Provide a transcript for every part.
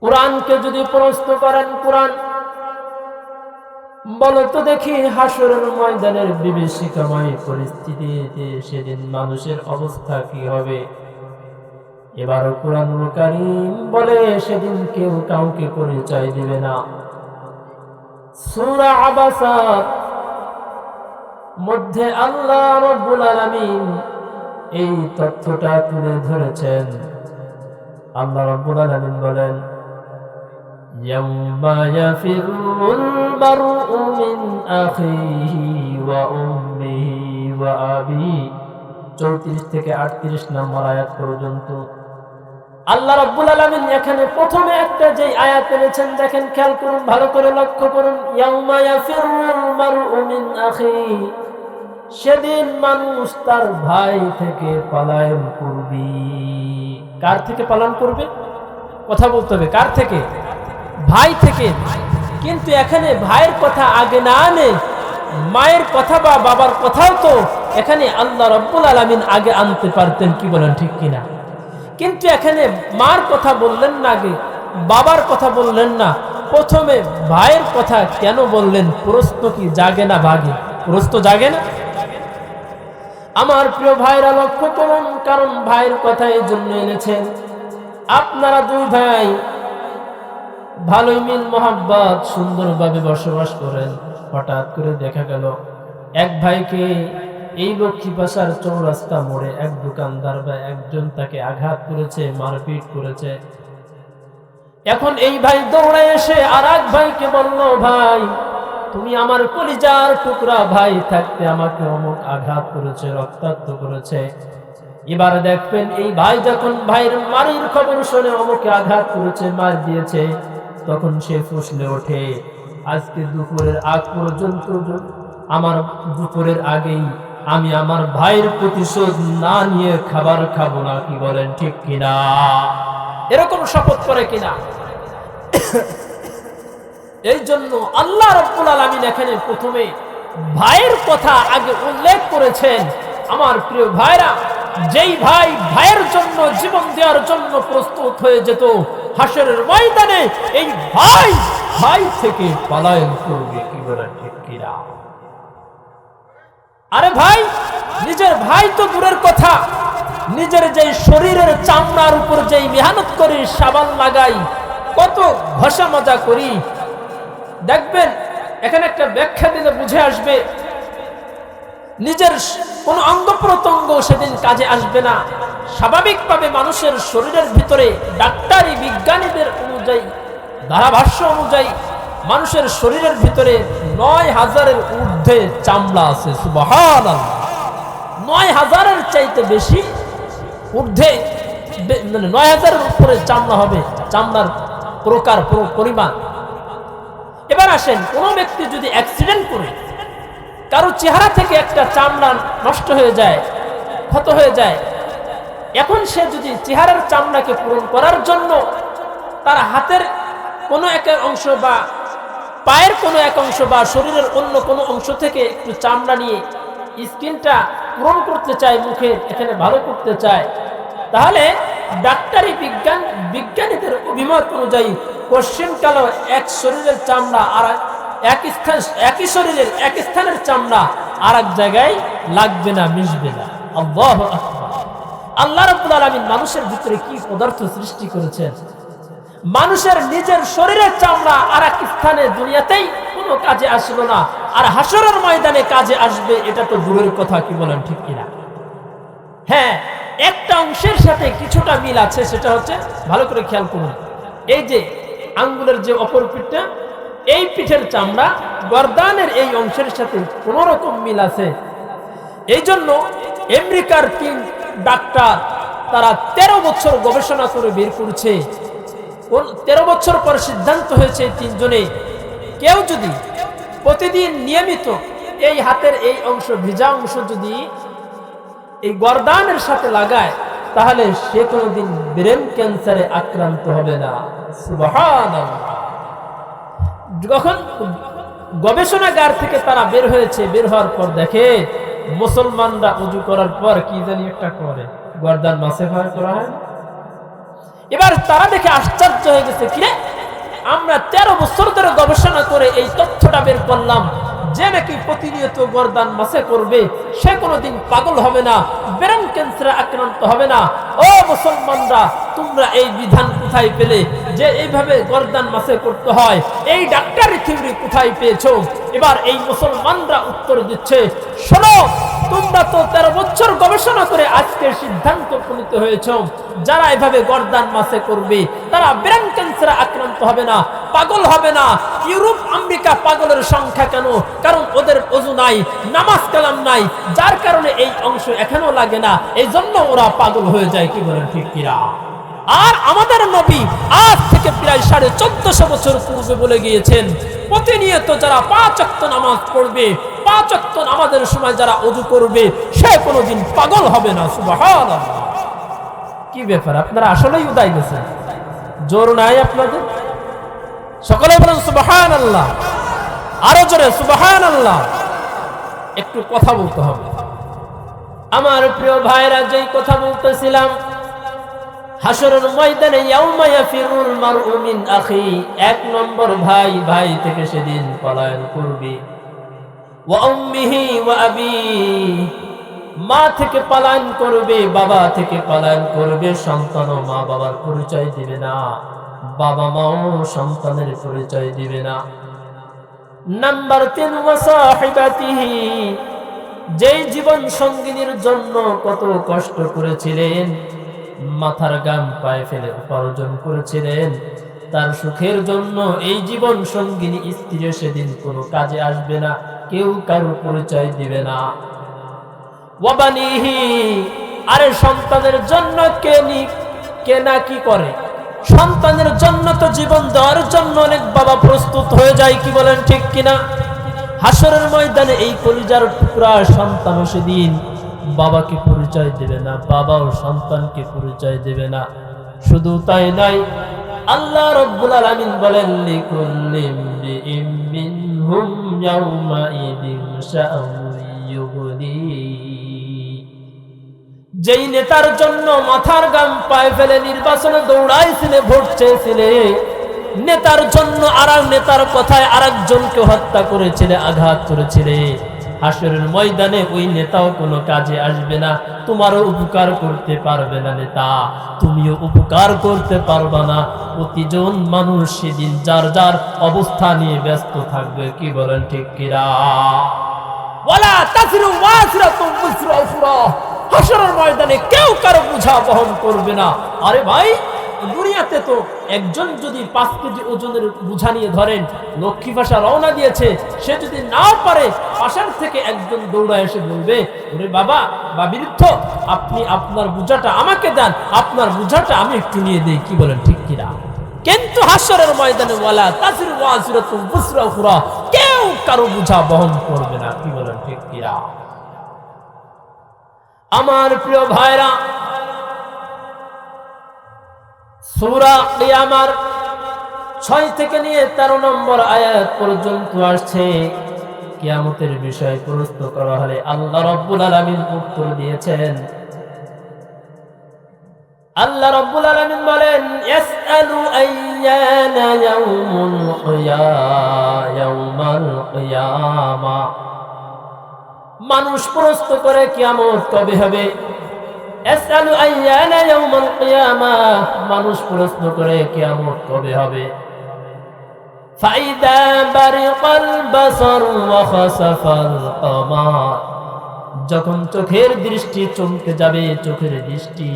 কোরআনকে যদি প্রশ্ন করেন, কোরআন বলো তো দেখি হাসরের ময়দানের বিভীষিকাময় পরিস্থিতিতে সেদিন মানুষের অবস্থা কি হবে। এবারও কোরআনুল কারীম বলে সেদিন কেউ কাউকে পরিচয় দিবে না। সূরা আবাসা মধ্যে আল্লাহ রাব্বুল আলামিন এই তথ্যটা তুলে ধরেছেন। আল্লাহ রাব্বুল আলামিন বলেন, ইয়াউমা ইয়াফিরুল মারউ মিন আখিহি ওয়া উম্মিহি ওয়া আবিহি, 34 থেকে 38 নম্বর আয়াত পর্যন্ত আল্লাহ রাব্বুল আলামিন এখানে প্রথমে একটা যে আয়াত এনেছেন, দেখেন, খেয়াল করুন, ভালো করে লক্ষ্য করুন। ইয়াউমা ইয়াফিরুল মারউ মিন আখিহি, সেদিন মানুষ তার ভাই থেকে পলায়ন করবে। কার থেকে পলায়ন করবে? কথা বলতে হবে, কার থেকে? ভাই থেকে। কিন্তু এখানে ভাইয়ের কথা আগে না আনে মায়ের কথা বা বাবার কথাও তো এখানে আল্লাহ রাব্বুল আলামিন আগে আনতে পারতেন, কি বলেন, ঠিক কিনা? কিন্তু এখানে মার কথা বললেন না, আগে বাবার কথা বললেন না, প্রথমে ভাইয়ের কথা কেন বললেন? প্রশ্ন কি জাগে না ভাগে? প্রশ্ন জাগে না? আমার প্রিয় ভাইরা লক্ষ্য করুন, কারণ ভাইয়ের কথা এই জন্য এনেছেন, আপনারা দুই ভাই ভালোই মিল মহাব্বত সুন্দরভাবে বসবাস করেন। হঠাৎ করে দেখা গেল এক ভাইকে এই লক্ষ্মীপাশার চৌরাস্তা মোড়ে এক দোকানদার বা একজন তাকে আঘাত করেছে, মারপিট করেছে। এখন এই ভাই দৌড়ায় এসে আর এক ভাইকে বলল, ভাই তুমি আমার কলিজার টুকরা ভাই থাকতে আমাকে অমুক আঘাত করেছে, রক্তাক্ত করেছে। এবার দেখবেন এই ভাই যখন ভাইয়ের মারির খবর শুনে অমুকে আঘাত করেছে, মার দিয়েছে, তখন সে ফুসলে ওঠে, আজকে দুপুরের আগ পর্যন্ত, আমার দুপুরের আগেই আমি আমার ভাইয়ের প্রতিশোধ না নিয়ে খাবার খাবো না, কি বলেন, ঠিক কিনা? এরকম শপথ করে কিনা? এই জন্য আল্লাহ রাব্বুল আলামিন এখানে প্রথমে ভাইয়ের কথা আগে উল্লেখ করেছেন। আমার প্রিয় ভাইরা, যেই ভাই ভাইয়ের জন্য জীবন দেওয়ার জন্য প্রস্তুত হয়ে যেত, হাসরের ময়দানে এই ভাই ভাই থেকে পলায়ন করবে, কি বলেন, ঠিক কিনা? আরে ভাই, নিজের ভাই তো দূরের কথা, নিজের যেই শরীরের চামড়ার উপর যেই মেহনত করি, সাবান লাগাই, কত ঘষা মজা করি, দেখবেন এখানে একটা ব্যাখ্যা দিলে বুঝে আসবে। নিজের কোন অঙ্গ প্রত্যঙ্গ সেদিন কাজে আসবে না। স্বাভাবিকভাবে মানুষের শরীরের ভিতরে ডাক্তারি বিজ্ঞানীদের অনুযায়ী, ধারাভাষ্য অনুযায়ী, মানুষের শরীরের ভিতরে ৯,০০০-এর ঊর্ধ্বে চামড়া আছে। সুবহানাল্লাহ, ৯,০০০-এর চাইতে বেশি ঊর্ধ্বে, ৯,০০০-এর উপরে চামড়া হবে, চামড়ার প্রকার পরিমাণ। এবার আসেন, কোন ব্যক্তি যদি অ্যাক্সিডেন্ট করে কারো চেহারা থেকে একটা চামড়া নষ্ট হয়ে যায়, ক্ষত হয়ে যায়, এখন সে যদি চেহারার চামড়াকে পূরণ করার জন্য তার হাতের কোনো এক অংশ বা পায়ের কোনো এক অংশ বা শরীরের অন্য কোনো অংশ থেকে একটু চামড়া নিয়ে স্কিনটা পূরণ করতে চায়, মুখে এখানে ভালো করতে চায়, তাহলে ডাক্তারি বিজ্ঞানীদের অভিমত অনুযায়ী পশ্চিমকালে এক শরীরের চামড়া আর একই শরীরের এক স্থানের চামড়া আর এক জায়গায় লাগবে না, মিশবে না। আল্লাহু আকবার। আল্লাহ রাব্বুল আলামিন মানুষের ভিতরে কি পদার্থ সৃষ্টি করেছেন! মানুষের নিজের শরীরের চামড়া আর এক স্থানে দুনিয়াতেই কোনো কাজে আসলো না, আর হাসরের ময়দানে কাজে আসবে, এটা তো দূরের কথা, কি বলেন, ঠিক কিনা? হ্যাঁ, একটা অংশের সাথে কিছুটা মিল আছে, সেটা হচ্ছে, ভালো করে খেয়াল করুন, এই যে আঙ্গুলের যে অপর পিঠটা, এই পিঠের চামড়া গর্দানের এই অংশের সাথে কোন রকম মিল আছে। এই জন্য আমেরিকার 3 ডাক্তার, তারা 13 বছর গবেষণা করে বের করছে, 13 বছর পর সিদ্ধান্ত হয়েছে 3 জনে, কেউ যদি প্রতিদিন নিয়মিত এই হাতের এই অংশ, ভিজা অংশ যদি এই গর্দানের সাথে লাগায়, তাহলে সে কোনোদিন ব্রেন ক্যান্সারে আক্রান্ত হবে না। সুবহানাল্লাহ। যখন গবেষণাগার থেকে তারা বের হয়েছে, বের হওয়ার পর দেখে মুসলমানরা ওযু করার পর কি জানি একটা করে, গর্দান মাসে ভার করা হয়, এবার তারা দেখে আশ্চর্য হয়ে গেছে, কিরে আমরা 13 বছর ধরে গবেষণা করে এই তথ্যটা বের করলাম যে নাকি প্রতিনিয়ত গর্দান মাসে করবে সে কোনোদিন পাগল হবে না, ব্রেন ক্যান্সারে আক্রান্ত হবে না। ও মুসলমানরা, তোমরা এই বিধান কোথায় পেলে যে এইভাবে গর্দান মাসে করতে হয়? এই ডাক্তারি থিওরি কোথায় পেয়েছো? এবার এই মুসলমানরা উত্তর দিচ্ছে, শোনো, তোমরা তো 13 বছর গবেষণা করে আজকের সিদ্ধান্ত উপনীত হয়েছ যারা এভাবে গর্দান মাসে করবে তারা ব্রেন ক্যান্সারে আক্রান্ত হবে না, পাগল হবে না। ইউরোপ আমেরিকা পাগলের সংখ্যা কেন? কারণ ওদের ওযু নাই, নামাজ কালাম নাই, যার কারণে এই অংশ এখনো লাগে না, এই জন্য ওরা পাগল হয়ে যায়। কি বলেন ঠিক কিনা? আর আমাদের নবী আজ থেকে প্রায় 1450 বছর পূর্বে বলে গিয়েছেন, প্রতিনিয়ত যারা 5 ওয়াক্ত নামাজ পড়বে, 5 ওয়াক্ত নামাজের সময় যারা ওযু করবে সে কোনোদিন পাগল হবে না। সুবহানাল্লাহ! কি ব্যাপার, আপনারা আসলেই উদাই গেছেন? জোর নাই আপনাদের? সকলে বলেন সুবহানাল্লাহ, আরো জোরে সুবহানাল্লাহ। একটু কথা বলতে হবে। আমার প্রিয় ভাইরা, যেই কথা বলতেছিলাম, হাসরের ময়দানে ইয়াউমা ইয়াফিরুল মারউ মিন আখি, 1 নম্বর ভাই ভাই থেকে সেদিন পলায়ন করবে। ওয়া উম্মিহি ওয়া আবি, মা থেকে পলায়ন করবে, বাবা থেকে পলায়ন করবে। সন্তানও মা বাবার পরিচয় দিবে না, বাবা মাও সন্তানের পরিচয় দিবে না। নাম্বার 3, ওয়া সাহিবাতিহি, যেই জীবন সঙ্গিনীর জন্য কত কষ্ট করেছিলেন, মাথার গাম পায়ে ফেলে উপার্জন করেছিলেন, তার সুখের জন্য এই জীবন সঙ্গিনী স্ত্রী সেদিন কোনো কাজে আসবে না, কেউ কারো পরিচয় দিবে না। ওয়াবানিহি, আরে সন্তানের জন্য কে না কি করে? সন্তানের জন্য তো জীবন দেওয়ার জন্য অনেক বাবা প্রস্তুত হয়ে যায়। কি বলেন ঠিক কিনা? হাসরের ময়দানে এই কলিজার টুকরা সন্তান সেদিন বাবাকে পরিচয় দেবে না, বাবাও সন্তানকে পরিচয় দেবে না। শুধু তাই নয়, আল্লাহ রাব্বুল আলামিন বলেন, লিকুল্লি ইমরিইম মিনহুম ইয়াউমাইদিন শাআউন ইউগনি, যেই নেতার জন্য মাথার গাম পায়ে ফেলে নির্বাচনে দৌড়াইছিলে, ভোট চেয়েছিলে, নেতার জন্য আর নেতার কথায় আরেকজনকে হত্যা করেছিলে, আঘাত করেছিলে, হাসরের ময়দানে ওই নেতাও কোনো কাজে আসবে না, তোমারও উপকার করতে পারবে না নেতা, তুমিও উপকার করতে পারবে না। প্রতিজন মানুষ সেদিন যার যার অবস্থা নিয়ে ব্যস্ত থাকবে। কি বলেন ঠিক কিনা? ওয়ালা তাসিরু ওয়াসিরাতুম বিসরা উখরা, হাসরের ময়দানে কেউ কারো বোঝা বহন করবে না। আরে ভাই, দুনিয়াতে তো একজন যদি 5 কেজি ওজনের বোঝা নিয়ে ধরেন, লক্ষ্মী ভাষা রওনা দিয়েছে, সে যদি না পারে, পাশের থেকে একজন দৌড়া এসে বলবে, ওরে বাবা বা বৃদ্ধ, আপনি আপনার বোঝাটা আমাকে দেন, আপনার বোঝাটা আমি একটু নিয়ে দেই। কি বলেন ঠিক কিনা? কিন্তু হাসরের ময়দানে ওয়ালা তাসিরু ওয়াসিরাতুম বিসরা উখরা, কেউ কারো বোঝা বহন করবে না। কি বলেন ঠিক কিনা? আমার প্রিয় ভাইরা, সূরা কিয়ামার 6 থেকে নিয়ে 13 নম্বর আয়াত পর্যন্ত আসছে। কিয়ামতের বিষয় প্রশ্ন করা হলে আল্লাহ রাব্বুল আলামিন উত্তর দিয়েছেন। আল্লাহ রাব্বুল আলামিন বলেন, ইয়াসআলু আইয়ানা ইয়াউমাল কিয়ামা, মানুষ প্রশ্ন করে কিয়ামত কবে হবে। ইয়াসআলু আইয়ানা ইয়াউমাল কিয়ামা, মানুষ প্রশ্ন করে কিয়ামত কবে হবে। ফাইদা বারিকাল বাসার ওয়া খাসাফাল কমার, যখন চোখের দৃষ্টি চমকে যাবে, চোখের দৃষ্টি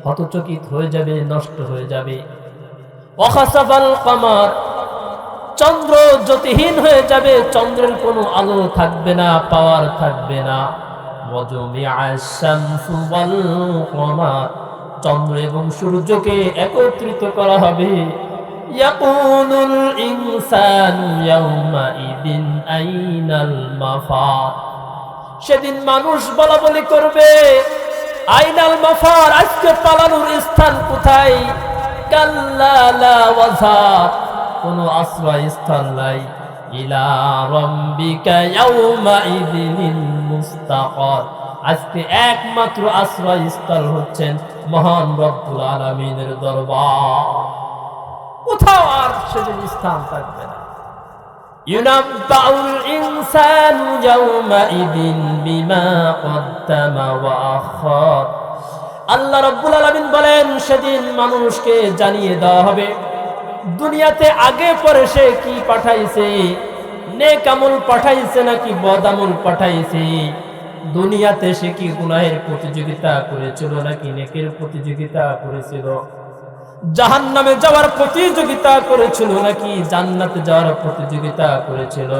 হতচকিত হয়ে যাবে, নষ্ট হয়ে যাবে। ওয়া খাসাফাল কমার, চন্দ্র জ্যোতিহীন হয়ে যাবে, চন্দ্রের কোনো আলো থাকবে না, পাওয়ার থাকবে না। ওয়াজুমিআশ শামসু ওয়াল কমার, চন্দ্র এবং সূর্যকে একত্রিত করা হবে। ইয়াকুলুল ইনসানু ইয়াউমাইদিন আইনাল মাফার, সেদিন মানুষ বলাবলি করবে, আইনাল মাফার, আজকে পালানোর স্থান কোথায়। কাল্লা লা ওয়াজার, কোনো আশ্রয় স্থান নাই। ইলা রাব্বিকা ইয়াউমাইদিনিল মুস্তাকার, আজকে একমাত্র আশ্রয় স্থল হচ্ছেন মহান রব্বুল আলামিনের দরবার। কোথাও আর সেদিন স্থান থাকবে না। ইউনাব্বাউল ইনসানু ইয়াওমাইদিন বিমা কদ্দামা ওয়া আখার। আল্লাহ রাব্বুল আলামিন বলেন, সেদিন মানুষকে জানিয়ে দেওয়া হবে দুনিয়াতে আগে পরে সে কি পাঠাইছে, নেক আমল পাঠাইছে নাকি বদ আমল পাঠাইছে। দুনিয়াতে সে কি গুনাহের প্রতিযোগিতা করেছিল নাকি নেকের প্রতিযোগিতা করেছিল। জাহান্নামে যাওয়ার প্রতিযোগিতা করেছিল নাকি জান্নাতে যাওয়ার প্রতিযোগিতা করেছিল।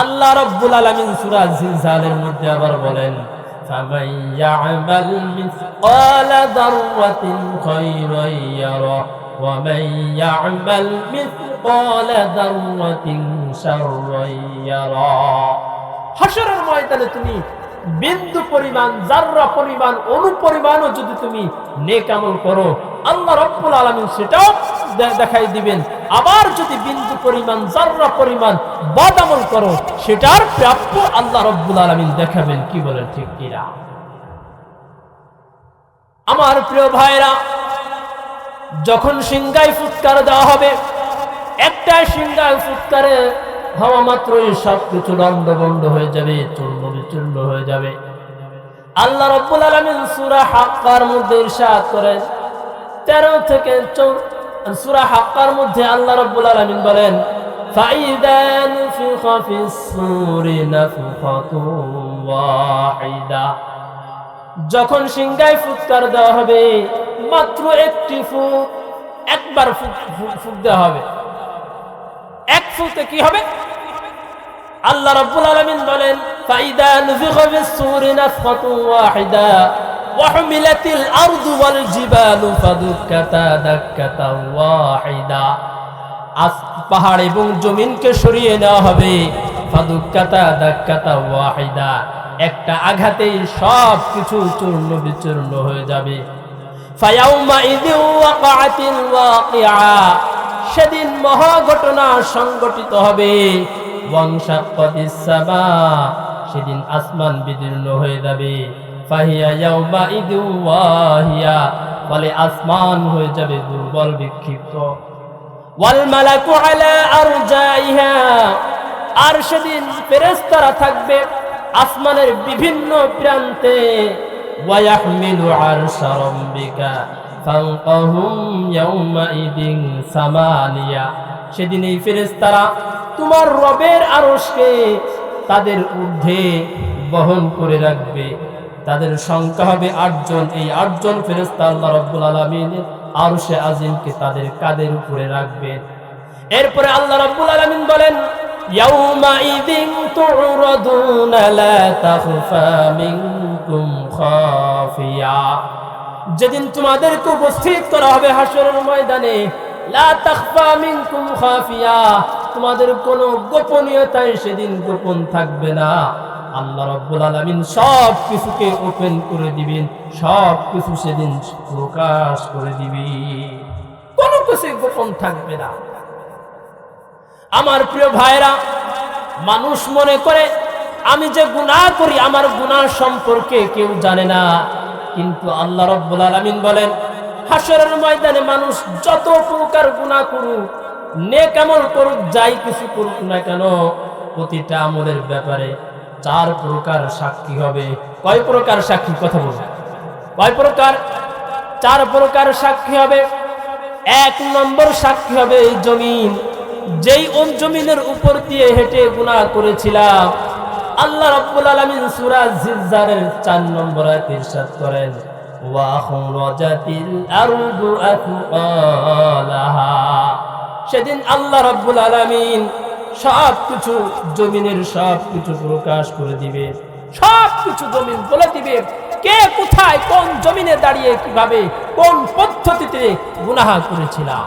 আল্লাহ রাব্বুল আলামিন সূরা জিলজালের মধ্যে আবার বলেন, ফামান ইয়া'মাল মিসকালা যাররাতিন খায়রান ইয়ারা ওয়া মান ইয়া'মাল মিসকালা যাররাতিন শাররান ইয়ারা। হাশরের ময়দানে তুমি বিন্দু পরিমাণ, জাররা পরিমাণ, অণু পরিমাণও যদি তুমি নেক আমল করো, আল্লাহ রাব্বুল আলামিন সেটাও দেখাই দিবেন। আবার যদি বিন্দু পরিমাণ, জাররা পরিমাণ বদ আমল করো, সেটার প্রাপ্য আল্লাহ রাব্বুল আলামিন দেখাবেন। কি বলেন, ঠিক কিনা? আমার প্রিয় ভাইরা, যখন সিংহায় ফুৎকার দেওয়া হবে, একটা সিংহায় ফুৎকারে হওয়া মাত্রই সবকিছু লন্ডভন্ড হয়ে যাবে, চূর্ণ বিচূর্ণ হয়ে যাবে। আল্লাহ রাব্বুল আলামিন সূরা হাক্কার মধ্যে ইরশাদ করেন 13 থেকে সূরা হাক্কার মধ্যে আল্লাহ রাব্বুল আলামিন বলেন, ফাইদা নুফিখা ফিস-সূরি নাফখাতুন ওয়াহিদা। যখন সিংহায় ফুৎকার দেওয়া হবে, মাত্র একটি ফুঁক, একবার ফুঁক দেওয়া হবে। এক ফুঁকে কি হবে? আল্লাহ রাব্বুল আলামিন বলেন, ফাইদা নুফিখা ফিস-সূরি নাফখাতুন ওয়াহিদা ওয়া হুমিলাতিল আরদু ওয়াল জিবালু ফাদুক্কাতা দাক্কাতান ওয়াহিদা। পাহাড় এবং জমিনকে সরিয়ে নেওয়া হবে, ফাদুক্কাতা দাক্কাতা ওয়াহিদা। একটা আঘাতেই সব কিছু চূর্ণ বিচূর্ণ হয়ে যাবে। ফায়াউমা ইযিন ওয়াকাআতিল ওয়াকিআ। সেদিন মহা ঘটনা সংঘটিত হবে। ওয়ানশাক্কাতিস সামা। সেদিন আসমান বিদীর্ণ হয়ে যাবে। ফাহিয়া ইয়াউমা ইযিন ওয়াহিয়া। ফলে আসমান হয়ে যাবে দুর্বল, বিক্ষিপ্ত। ওয়াল মালাকু আলা আরজাইহা। আর সেদিন ফেরেশতারা থাকবে আসমানের বিভিন্ন প্রান্তে। ওয়া ইয়াহমিলু আরশা রাব্বিকা ফাওকাহুম ইয়াউমাইদিন সামানিয়া। সেদিন এই ফেরেশতারা তোমার রবের আরশকে তাদের ঊর্ধ্বে বহন করে রাখবে। তাদের সংখ্যা হবে 8 জন। এই 8 জন ফেরেশতা আল্লাহ রাব্বুল আলামিন আরশে আজিমকে তাদের কাঁধের উপরে রাখবেন। এরপরে আল্লাহ রাব্বুল আলামিন বলেন, ইয়াউমাইদিন তু'রাদুনা লা তাখফা মিনকুম খাফিয়া। যেদিন তোমাদেরকে উপস্থিত করা হবে হাশরের ময়দানে, লা তাখফা মিনকুম খাফিয়া। তোমাদের কোনো গোপনীয়তাই সেদিন গোপন থাকবে না। আল্লাহ রাব্বুল আলামিন সব কিছুকে ওপেন করে দিবেন, সব কিছু সেদিন প্রকাশ করে দিবেন, কোনো কিছু গোপন থাকবে না। আমার প্রিয় ভাইরা, মানুষ মনে করে আমি যে গুনাহ করি আমার গুনাহ সম্পর্কে কেউ জানে না, কিন্তু আল্লাহ রাব্বুল আলামিন বলেন হাশরের ময়দানে মানুষ যত প্রকার গুনাহ করুক, নেক আমল করুক, যাই কিছু করুক না কেন, প্রতিটা আমলের ব্যাপারে 4 প্রকার সাক্ষী হবে। কয় প্রকার সাক্ষী? কথা বলুন, কয় প্রকার? 4 প্রকার সাক্ষী হবে। 1 নম্বর সাক্ষী হবে এই জমিন, যেই জমিনের উপর দিয়ে হেঁটে গুনাহ করেছিলাম। আল্লাহ রাব্বুল আলামিন সূরা জিলজালের 4 নম্বর আয়াতে ইরশাদ করেন, ওয়া খুরাজাতিল আরদু আথকালাহা। সেদিন আল্লাহ রাব্বুল আলামিন সব কিছু, জমিনের সব কিছু প্রকাশ করে দিবে, সব কিছু জমিন বলে দিবে কে কোথায়, কোন জমিনে দাঁড়িয়ে কিভাবে, কোন পদ্ধতিতে গুনাহ করেছিলাম।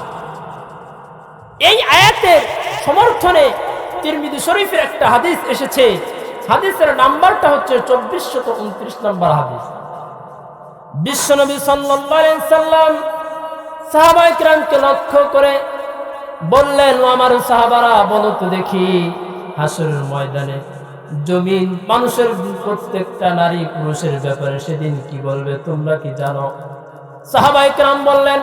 এই আয়াতের সমর্থনে তিরমিজি শরীফের একটা হাদিস এসেছে। হাদিসের নাম্বারটা হচ্ছে 2429 নম্বর হাদিস। বিশ্বনবী সাল্লাল্লাহু আলাইহি সাল্লাম সাহাবায়ে কিরামকে লক্ষ্য করে বললেন, আমার সাহাবারা বলো তো দেখি, হাশরের ময়দানে জমিন মানুষের প্রত্যেকটা নারী পুরুষের ব্যাপারে সেদিন কি বলবে, তোমরা কি জানো? সাহাবায়ে কেরাম বললেন,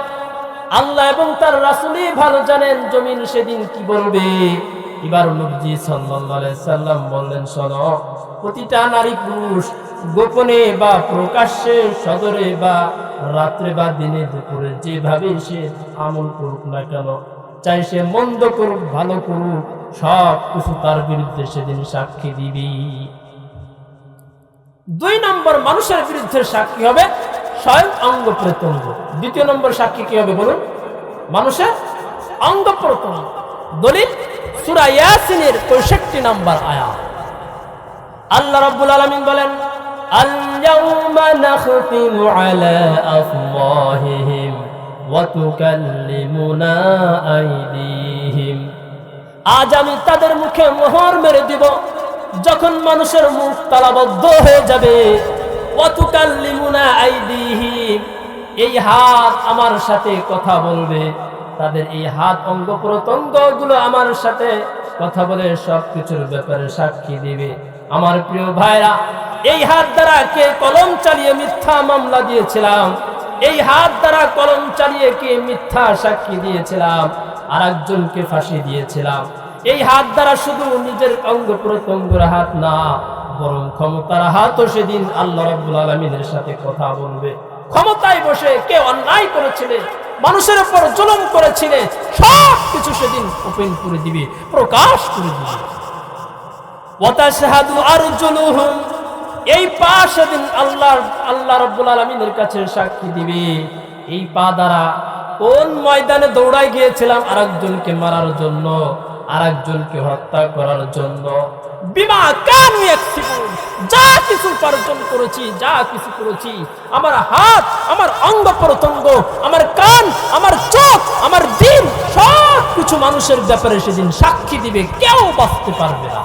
আল্লাহ এবং তার রাসূলই ভালো জানেন জমিন সেদিন কি বলবে। এবার নবীজি সাল্লাল্লাহু আলাইহি সাল্লাম বললেন, শোনো, প্রতিটা নারী পুরুষ গোপনে বা প্রকাশ্যে, সদরে বা রাত্রে বা দিনে দুপুরে যেভাবে সে আমল করুক না কেন, চাই সে মন্দ করুক ভালো করুক, সব কিছু তার বিরুদ্ধে সেদিন সাক্ষী দিবি। 2 নম্বর মানুষের বিরুদ্ধে সাক্ষী হবে স্বয়ং অঙ্গ প্রত্যঙ্গ। 2 নম্বর সাক্ষী কি হবে বলুন? মানুষের অঙ্গ প্রত্যঙ্গ। দলিল সূরা ইয়াসিনের 65 নম্বর আয়াত। আল্লাহ রাব্বুল আলামিন বলেন, আল ইয়াউমা নাখতিমু আলা আফওয়াহিহিম ওয়া তুকাল্লিমুনা আইদিহিম। আজ আমি তাদের মুখে মোহর মেরে দিব, যখন মানুষের মুখ তালাবদ্ধ হয়ে যাবে। ওয়া তুকাল্লিমুনা আইদিহিম, এই হাত আমার সাথে কথা বলবে, তাদের এই হাত অঙ্গ প্রত্যঙ্গগুলো আমার সাথে কথা বলে সবকিছুর ব্যাপারে সাক্ষী দিবে। আমার প্রিয় ভাইরা, এই হাত দ্বারা কে কলম চালিয়ে মিথ্যা মামলা দিয়েছিলাম, এই হাত দ্বারা কলম চালিয়ে কে মিথ্যা সাক্ষী দিয়েছিলাম, আরেকজনকে ফাঁসি দিয়েছিলাম। এই হাত দ্বারা শুধু নিজের অঙ্গ প্রত্যঙ্গের হাত না, বরং ক্ষমতার হাতও সেদিন আল্লাহ রাব্বুল আলামিনের সাথে কথা বলবে। ক্ষমতায় বসে কে অন্যায় করেছিলে, মানুষের উপর জুলুম করেছিলে, সব কিছু সেদিন ওপেন করে দিবে, প্রকাশ করে দিবে। ওয়াতাশহাদু আরজুলুহুম, এই পা সেদিন আল্লাহ রাব্বুল আলামিনের কাছে সাক্ষী দিবে। এই পা দ্বারা কোন ময়দানে দৌড়ায় গিয়েছিলাম আরেকজনকে মারার জন্য, আরেকজনকে হত্যা করার জন্য। বিমা কানু ইয়াকসিবুন, যা কিছু উপার্জন করেছি, যা কিছু করেছি, আমার হাত, আমার অঙ্গ প্রত্যঙ্গ, আমার কান, আমার চোখ, আমার দিন, সব কিছু মানুষের ব্যাপারে সেদিন সাক্ষী দিবে, কেউ বাঁচতে পারবে না।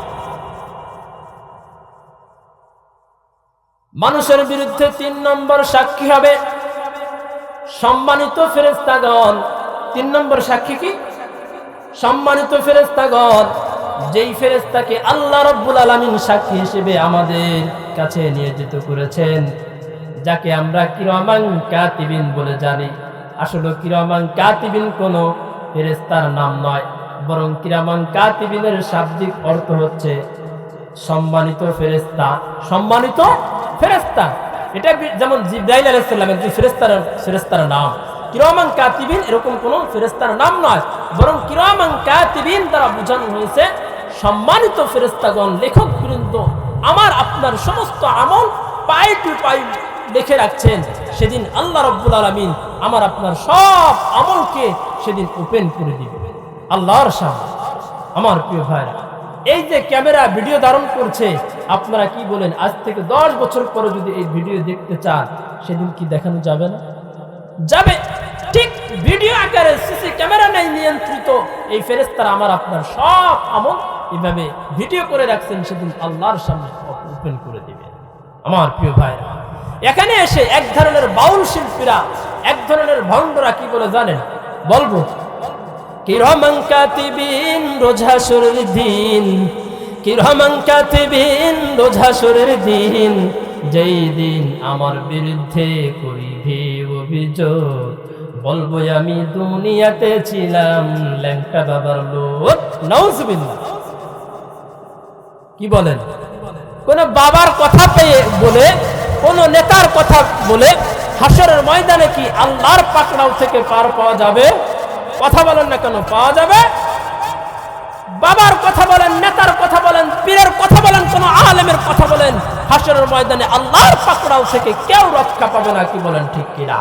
মানুষের বিরুদ্ধে 3 নম্বর সাক্ষী হবে সম্মানিত ফেরেশতাগণ। 3 নম্বর সাক্ষী কি? সম্মানিত ফেরেশতাগণ, যেই ফেরেশতাকে আল্লাহ রাব্বুল আলামিন সাক্ষী হিসেবে আমাদের কাছে নিয়োজিত করেছেন, যাকে আমরা কিরামান কাতিবিন বলে জানি। আসলে কিরামান কাতিবিন কোনো ফেরেশতার নাম নয়, বরং কিরামান কাতিবিনের শাব্দিক অর্থ হচ্ছে সম্মানিত ফেরেশতা। সম্মানিত ফেরেশতা, এটা যেমন জিবরাইল আলাইহিস সালাম একজন ফেরেশতার নাম। কিরামান কাতিবিন এরকম কোন ফেরেশতার নাম নয়, বরং কিরামান কাতিবিন দ্বারা বোঝানো হয়েছে সম্মানিত ফেরেশতাগণ, লেখক বৃন্দ আমার আপনার সমস্ত আমল পাই টু পাই লিখে রাখছেন। সেদিন আল্লাহ রাব্বুল আলামিন আমার আপনার সব আমলকে সেদিন ওপেন করে দিবে আল্লাহর সামনে। আমার প্রিয় ভাইরা, এই যে ক্যামেরা ভিডিও ধারণ করছে, আপনারা কি বলেন? আজ থেকে 10 বছর পরে যদি এই ভিডিও দেখতে চান, সেদিন কি দেখানো যাবে না? যাবে। ঠিক ভিডিও আকারে সিসি ক্যামেরা নাই নিয়ন্ত্রিত এই ফেরেশতারা আমার আপনার সব আমল এইভাবে ভিডিও করে রাখছেন, সেদিন আল্লাহর সামনে ওপেন করে দিবে। আমার প্রিয় ভাইরা, এখানে এসে এক ধরনের বাউল শিল্পীরা, এক ধরনের ভণ্ডরা কি বলে জানেন? বলবো, কিরামান কাতিবিন রোজ হাসরের দিন, কিরামান কাতিবিন রোজ হাসরের দিন, যেই দিন আমার বিরুদ্ধে করিবে অভিযোগ, বলবো আমি দুনিয়াতে ছিলাম ল্যাংটা বাবার লোক। নাউজুবিল্লাহ। কি বলেন? কোন বাবার কথা পেয়ে বলে, কোন নেতার কথা বলে হাসরের ময়দানে কি আল্লাহর পাকড়াও থেকে পার পাওয়া যাবে? কথা বলেন না কেন? পাওয়া যাবে। বাবার কথা বলেন, নেতার কথা বলেন, পীরের কথা বলেন, কোন আলেমের কথা বলেন, হাসরের ময়দানে আল্লাহর পাকড়াও থেকে কেউ রক্ষা পাবে না। কি বলেন, ঠিক কিনা?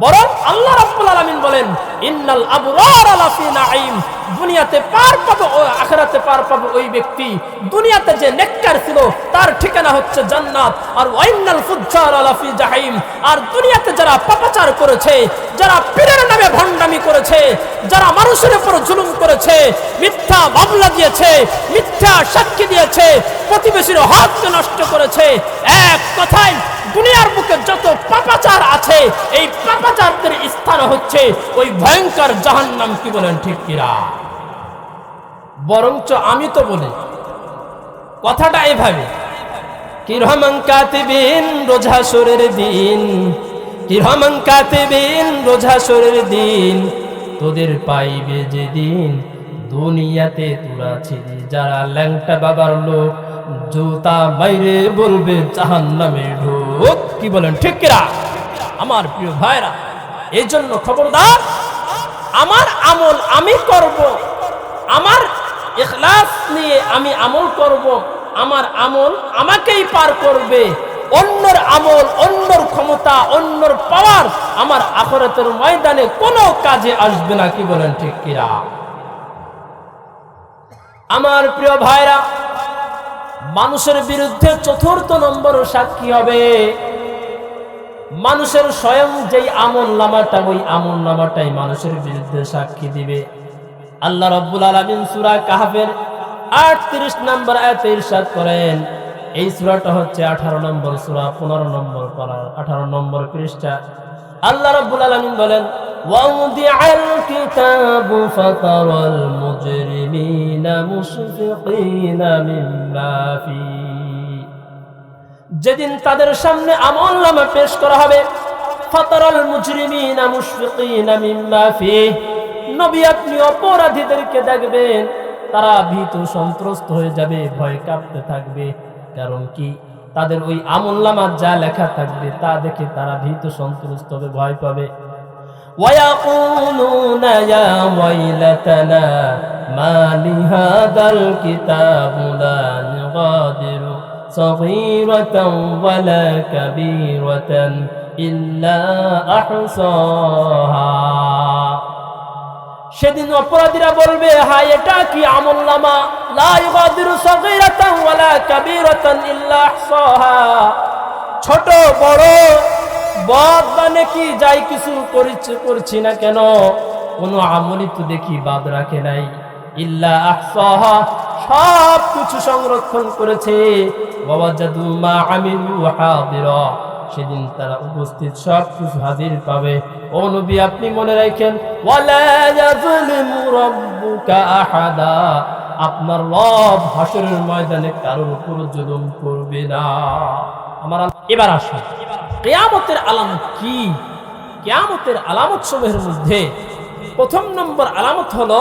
বরং আল্লাহ রাব্বুল আলামিন বলেন, ইন্নাল আবরারা লাফি নাঈম, দুনিয়াতে পার পাবে ও আখিরাতে পার পাবে ওই ব্যক্তি দুনিয়াতে যে নেককার ছিল তার ঠিকানা হচ্ছে জান্নাত। আর ওয়াইন্নাল ফুজ্জারা লাফি জাহিম, আর দুনিয়াতে যারা পাপাচার করেছে, যারা পীরের নামে ভণ্ডামি করেছে, যারা মানুষের উপর জুলুম করেছে, মিথ্যা মামলা দিয়েছে, মিথ্যা সাক্ষী দিয়েছে, প্রতিবেশীর হক নষ্ট করেছে, এক কথায় দুনিয়ার বুকে যত পাপাচার আছে, এই পাপাচারদের স্থান হচ্ছে ওই ভয়ঙ্কর জাহান্নাম। কি বলেন, ঠিক কিনা? বরঞ্চ আমি তো বলি কথাটা এভাবে, কিরামান কাতিবিন রোজ হাসরের দিন, কিরামান কাতিবিন, রোজ হাসরের দিন তোদের পাইবে যেদিন দুনিয়াতে তোরা ছিলি যারা ল্যাংটা বাবার লোক, জুতা বাইরে বলবে জাহান্নামে ঢোক। কি বলেন ঠিক কিনা আমার প্রিয় ভাইরা? এই জন্য খবরদার, আমার আমল আমি করব, আমার ইখলাস নিয়ে আমি আমল করব, আমার আমল আমাকেই পার করবে। অন্যর আমল, অন্যর ক্ষমতা, অন্যর পাওয়ার আমার আখিরাতের ময়দানে কোনো কাজে আসবে না। কি বলেন ঠিক কিনা আমার প্রিয় ভাইরা? মানুষের বিরুদ্ধে চতুর্থ নম্বর সাক্ষী হবে মানুষের স্বয়ং যেই আমল নামাটা, ওই আমল নামাটাই মানুষের বিরুদ্ধে সাক্ষী দিবে। আল্লাহ রাব্বুল আলামিন সূরা কাহফের 38 নম্বর আয়াতে ইরশাদ করেন, এই সূরাটা হচ্ছে 18 নম্বর সূরা, 15 নম্বর পারা, 18 নম্বর পৃষ্ঠা। আল্লাহ রাব্বুল আলামিন বলেন, ওয়াউদিআল কিতাবু ফাতারাল মুজরিমিনা মুশফিকিনা মিম্মা ফি, যেদিন তাদের সামনে আমলনামা পেশ করা হবে, ফাতারাল মুজরিমিনা মুশফিকিনা মিম্মা ফি, নবী আপনি অপরাধীদেরকে দেখবেন তারা ভীত সন্ত্রস্ত হয়ে যাবে, ভয় কাঁপতে থাকবে। কারণ কি? তাদের ওই আমলনামা যা লেখা থাকবে তা দেখে তারা ভীত সন্ত্রস্ত হবে, ভয় পাবে। ওয়ায়াকুলুনা ইয়া ওয়াইলাতানা মা লিহাদাল কিতাবু লা ইউগাদিরু সগীরাতান ওয়ালা কাবীরাতান ইল্লা আহসাহা, সেদিন অপরাধীরা বলবে, হায় এটা কি আমলনামা, লা ইউগাদিরু সগীরাতান ওয়ালা কাবীরাতান ইল্লা আহসাহা, ছোট বড় বদ বা নেকি যাই কিছু করছি না কেন, কোনো আমলই তো দেখি বাদ রাখে নাই, ইল্লা আহসাহা, সব কিছু সংরক্ষণ করেছে। ওয়াজাদু মা আমিলু হাদিরা, সেদিন তারা উপস্থিত সব কিছু হাজির পাবে। ও নবী আপনি মনে রাখেন, ওয়ালা ইয়াযলিমু রাব্বুকা আহাদা, আপনার রব হাসরের ময়দানে কারোর উপর জুলুম করবে না। আমার এবার আসুন, কিয়ামতের আলামত কি? কিয়ামতের আলামত সমূহের মধ্যে প্রথম নম্বর আলামত হলো,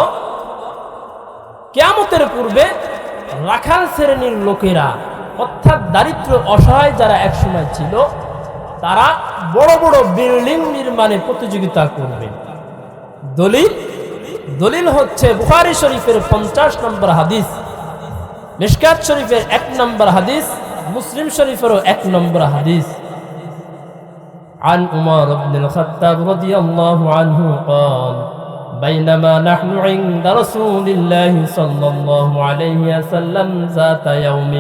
কিয়ামতের পূর্বে রাখাল শ্রেণীর লোকেরা, অর্থাৎ দারিদ্র অসহায় যারা একসময় ছিল, তারা বড় বড় বিল্ডিং নির্মাণে প্রতিযোগিতা করবে। দলিল হচ্ছে বুখারী শরীফের 50 নম্বর হাদিস, মিশকাত শরীফের 1 নম্বর হাদিস, মুসলিম শরীফেরও 1 নম্বর হাদিস। عن عمر بن الخطاب رضي الله عنه قال بينما نحن عند رسول الله صلى الله عليه وسلم ذات يوم,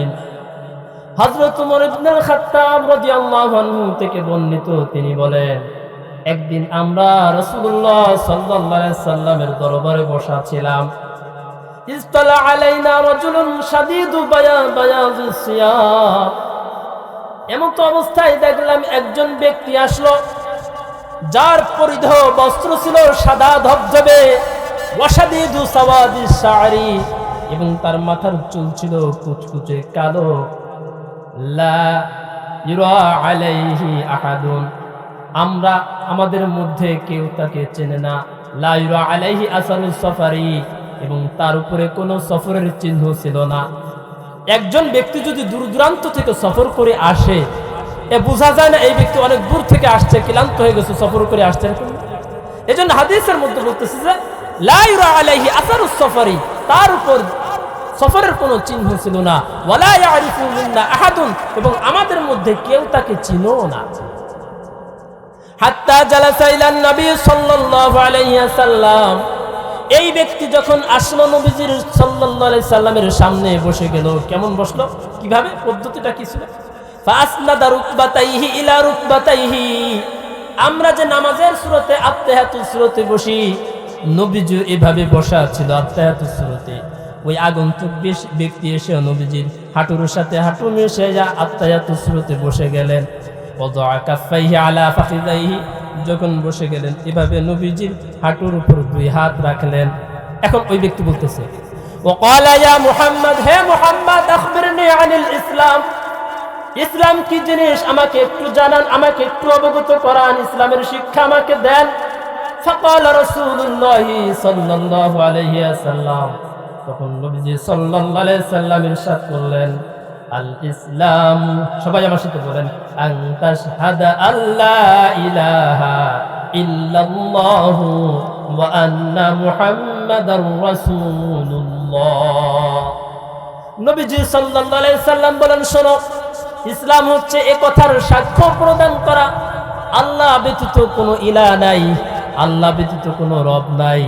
হযরত উমর ইবনে খাত্তাব রাদিয়াল্লাহু আনহু থেকে বর্ণিত, তিনি বলেন, একদিন আমরা রাসূলুল্লাহ সাল্লাল্লাহু আলাইহি ওয়াসাল্লামের দরবারে বসা ছিলাম। ইসতালা আলাইনা রাজুলুন শাদীদু বায়াযিস সিয়াব, এমন তো অবস্থায় দেখলাম একজন ব্যক্তি আসলো, যার পরিধেয় বস্ত্র ছিল সাদা ধবধবে, ওয়াশাদীদু সাওয়াদিস শা'রি, এবং তার মাথার চুল ছিল কুচকুচে কালো। লা ইউরা আলাইহি আহাদুন, আমাদের মধ্যে কেউ তাকে চেনে না। লা ইউরা আলাইহি আসারুস সফারি, এবং তার উপরে কোনো সফরের চিহ্ন ছিল না। একজন ব্যক্তি যদি দূর দূরান্ত থেকে সফর করে আসে, বোঝা যায় না এই ব্যক্তি অনেক দূর থেকে আসছে, ক্লান্ত হয়ে গেছে, সফর করে আসছে। এজন্য হাদিসের মধ্যে বলতেছে যে লা ইউরা আলাইহি আসারুস সফারি, তার উপর সফরের কোনো চিহ্ন ছিল না। ওয়ালা ইয়ারিফু মিন্না আহাদুন, এবং আমাদের মধ্যে কেউ তাকে চিনো না। হাত্তা জালাসা ইলান নবী সাল্লাল্লাহু আলাইহি ওয়াসাল্লাম, এই ব্যক্তি যখন আসলো নবীজির সাল্লাল্লাহু আলাইহি সাল্লামের সামনে বসে গেল। কেমন বসলো, কিভাবে, পদ্ধতিটা কি ছিল? ফাসনাদা রুকবাতাইহি ইলা রুকবাতাইহি, আমরা যে নামাজের সূরাতে আত্তাহিয়াতুস সূরাতে বসি, নবীজি এভাবে বসা ছিল আত্তাহিয়াতুস সূরাতে। ওই আগন্তুক ব্যক্তি এসে নবীজির হাঁটুর সাথে হাঁটু মিশে যা আত্তাহিয়াতুস সূরাতে বসে গেলেন। ওয়াদা কাফাইহি আলা ফাখিদাইহি, যখন বসে গেলেন এভাবে নবীজির হাঁটুর উপর 2 হাত রাখলেন। এখন ওই ব্যক্তি বলতেছে, ওয়াকালা ইয়া মুহাম্মদ, হে মুহাম্মদ, আখবিরনি আনিল ইসলাম, ইসলাম কি জিনিস আমাকে একটু জানান, আমাকে একটু অবগত করান, ইসলামের শিক্ষা আমাকে দেন। ফাকালা রাসূলুল্লাহি সাল্লাল্লাহু আলাইহি ওয়াসাল্লাম, তখন নবীজি সাল্লাল্লাহু আলাইহি ওয়াসাল্লাম ইরশাদ করলেন, আল ইসলাম, সবাই আমার সাথে বলেন, আন তাশহাদা আল্লা ইলাহা ইল্লাল্লাহু ওয়া আন্না মুহাম্মাদার রাসূলুল্লাহ। নবীজি সাল্লাল্লাহু আলাইহি ওয়াসাল্লাম বলেন, শোনো, ইসলাম হচ্ছে এ কথার সাক্ষ্য প্রদান করা আল্লাহ ব্যতীত কোনো ইলাহ নাই, আল্লাহ ব্যতীত কোনো রব নাই,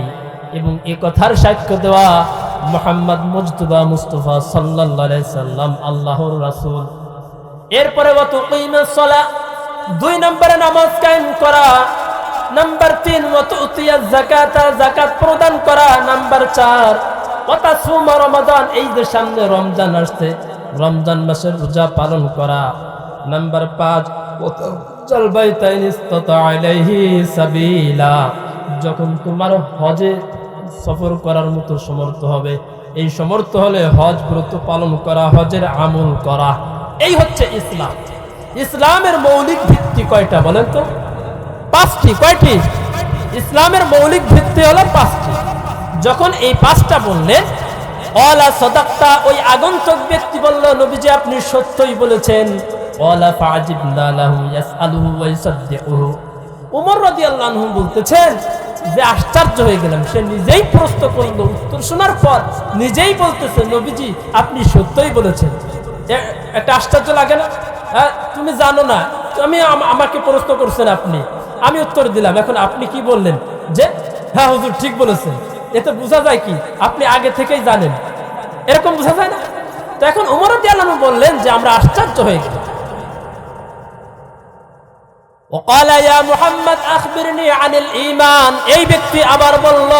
এবং এ কথার সাক্ষ্য দেওয়া মুহাম্মদ মুজতবা মুস্তাফা সাল্লাল্লাহু আলাইহি সাল্লাম আল্লাহর রাসূল। এরপরে ওয়া তুকিমাস সালাহ, 2 নম্বরে নামাজ কায়েম করা। নাম্বার 3 ওয়া তুতিয়াজ যাকাতা, যাকাত প্রদান করা। নাম্বার 4 ওয়া তাসুম রমাদান, এই যে সামনে রমজান আসছে, রমজান মাসের রোজা পালন করা। নাম্বার 5 ওয়াতাল বাইতাইন ইসতাতা আলাইহি সাবিলা, যখন তোমার হজে সফর করার মতো সমর্থ হবে, এই সমর্থ হলে হজ ব্রত পালন করা, হজের আমল করা। এই হচ্ছে ইসলাম। ইসলামের মৌলিক ভিত্তি কয়টা বলেন তো? 5টি। কয়টি? ইসলামের মৌলিক ভিত্তি হলো 5টি। যখন এই 5টা বললেন, ওয়ালা সাদাক্তা, ওই আগন্তুক ব্যক্তি বলল, নবীজি আপনি সত্যই বলেছেন। ওয়ালা ফাজিবনা লাহু ইয়াসআলুহু ওয়া ইউসাদ্দিকুহু, ওমর রাদিয়াল্লাহু আনহু বলতেছেন যে আশ্চর্য হয়ে গেলাম, সে নিজেই প্রশ্ন করলো, উত্তর শোনার পর নিজেই বলতেছে, নবীজি আপনি সত্যই বলেছেন। একটা আশ্চর্য লাগে না? তুমি জানো না, আমাকে প্রশ্ন করছেন আপনি, আমি উত্তর দিলাম, এখন আপনি কি বললেন যে হ্যাঁ হুজুর ঠিক বলেছেন। এতে বোঝা যায় কি আপনি আগে থেকেই জানেন, এরকম বোঝা যায় না? তো এখন ওমর রাদিয়াল্লাহু আনহু বললেন যে আমরা আশ্চর্য হয়ে গেলাম। وقال يا محمد اخبرني عن الايمان, এই ব্যক্তি আবার বলল,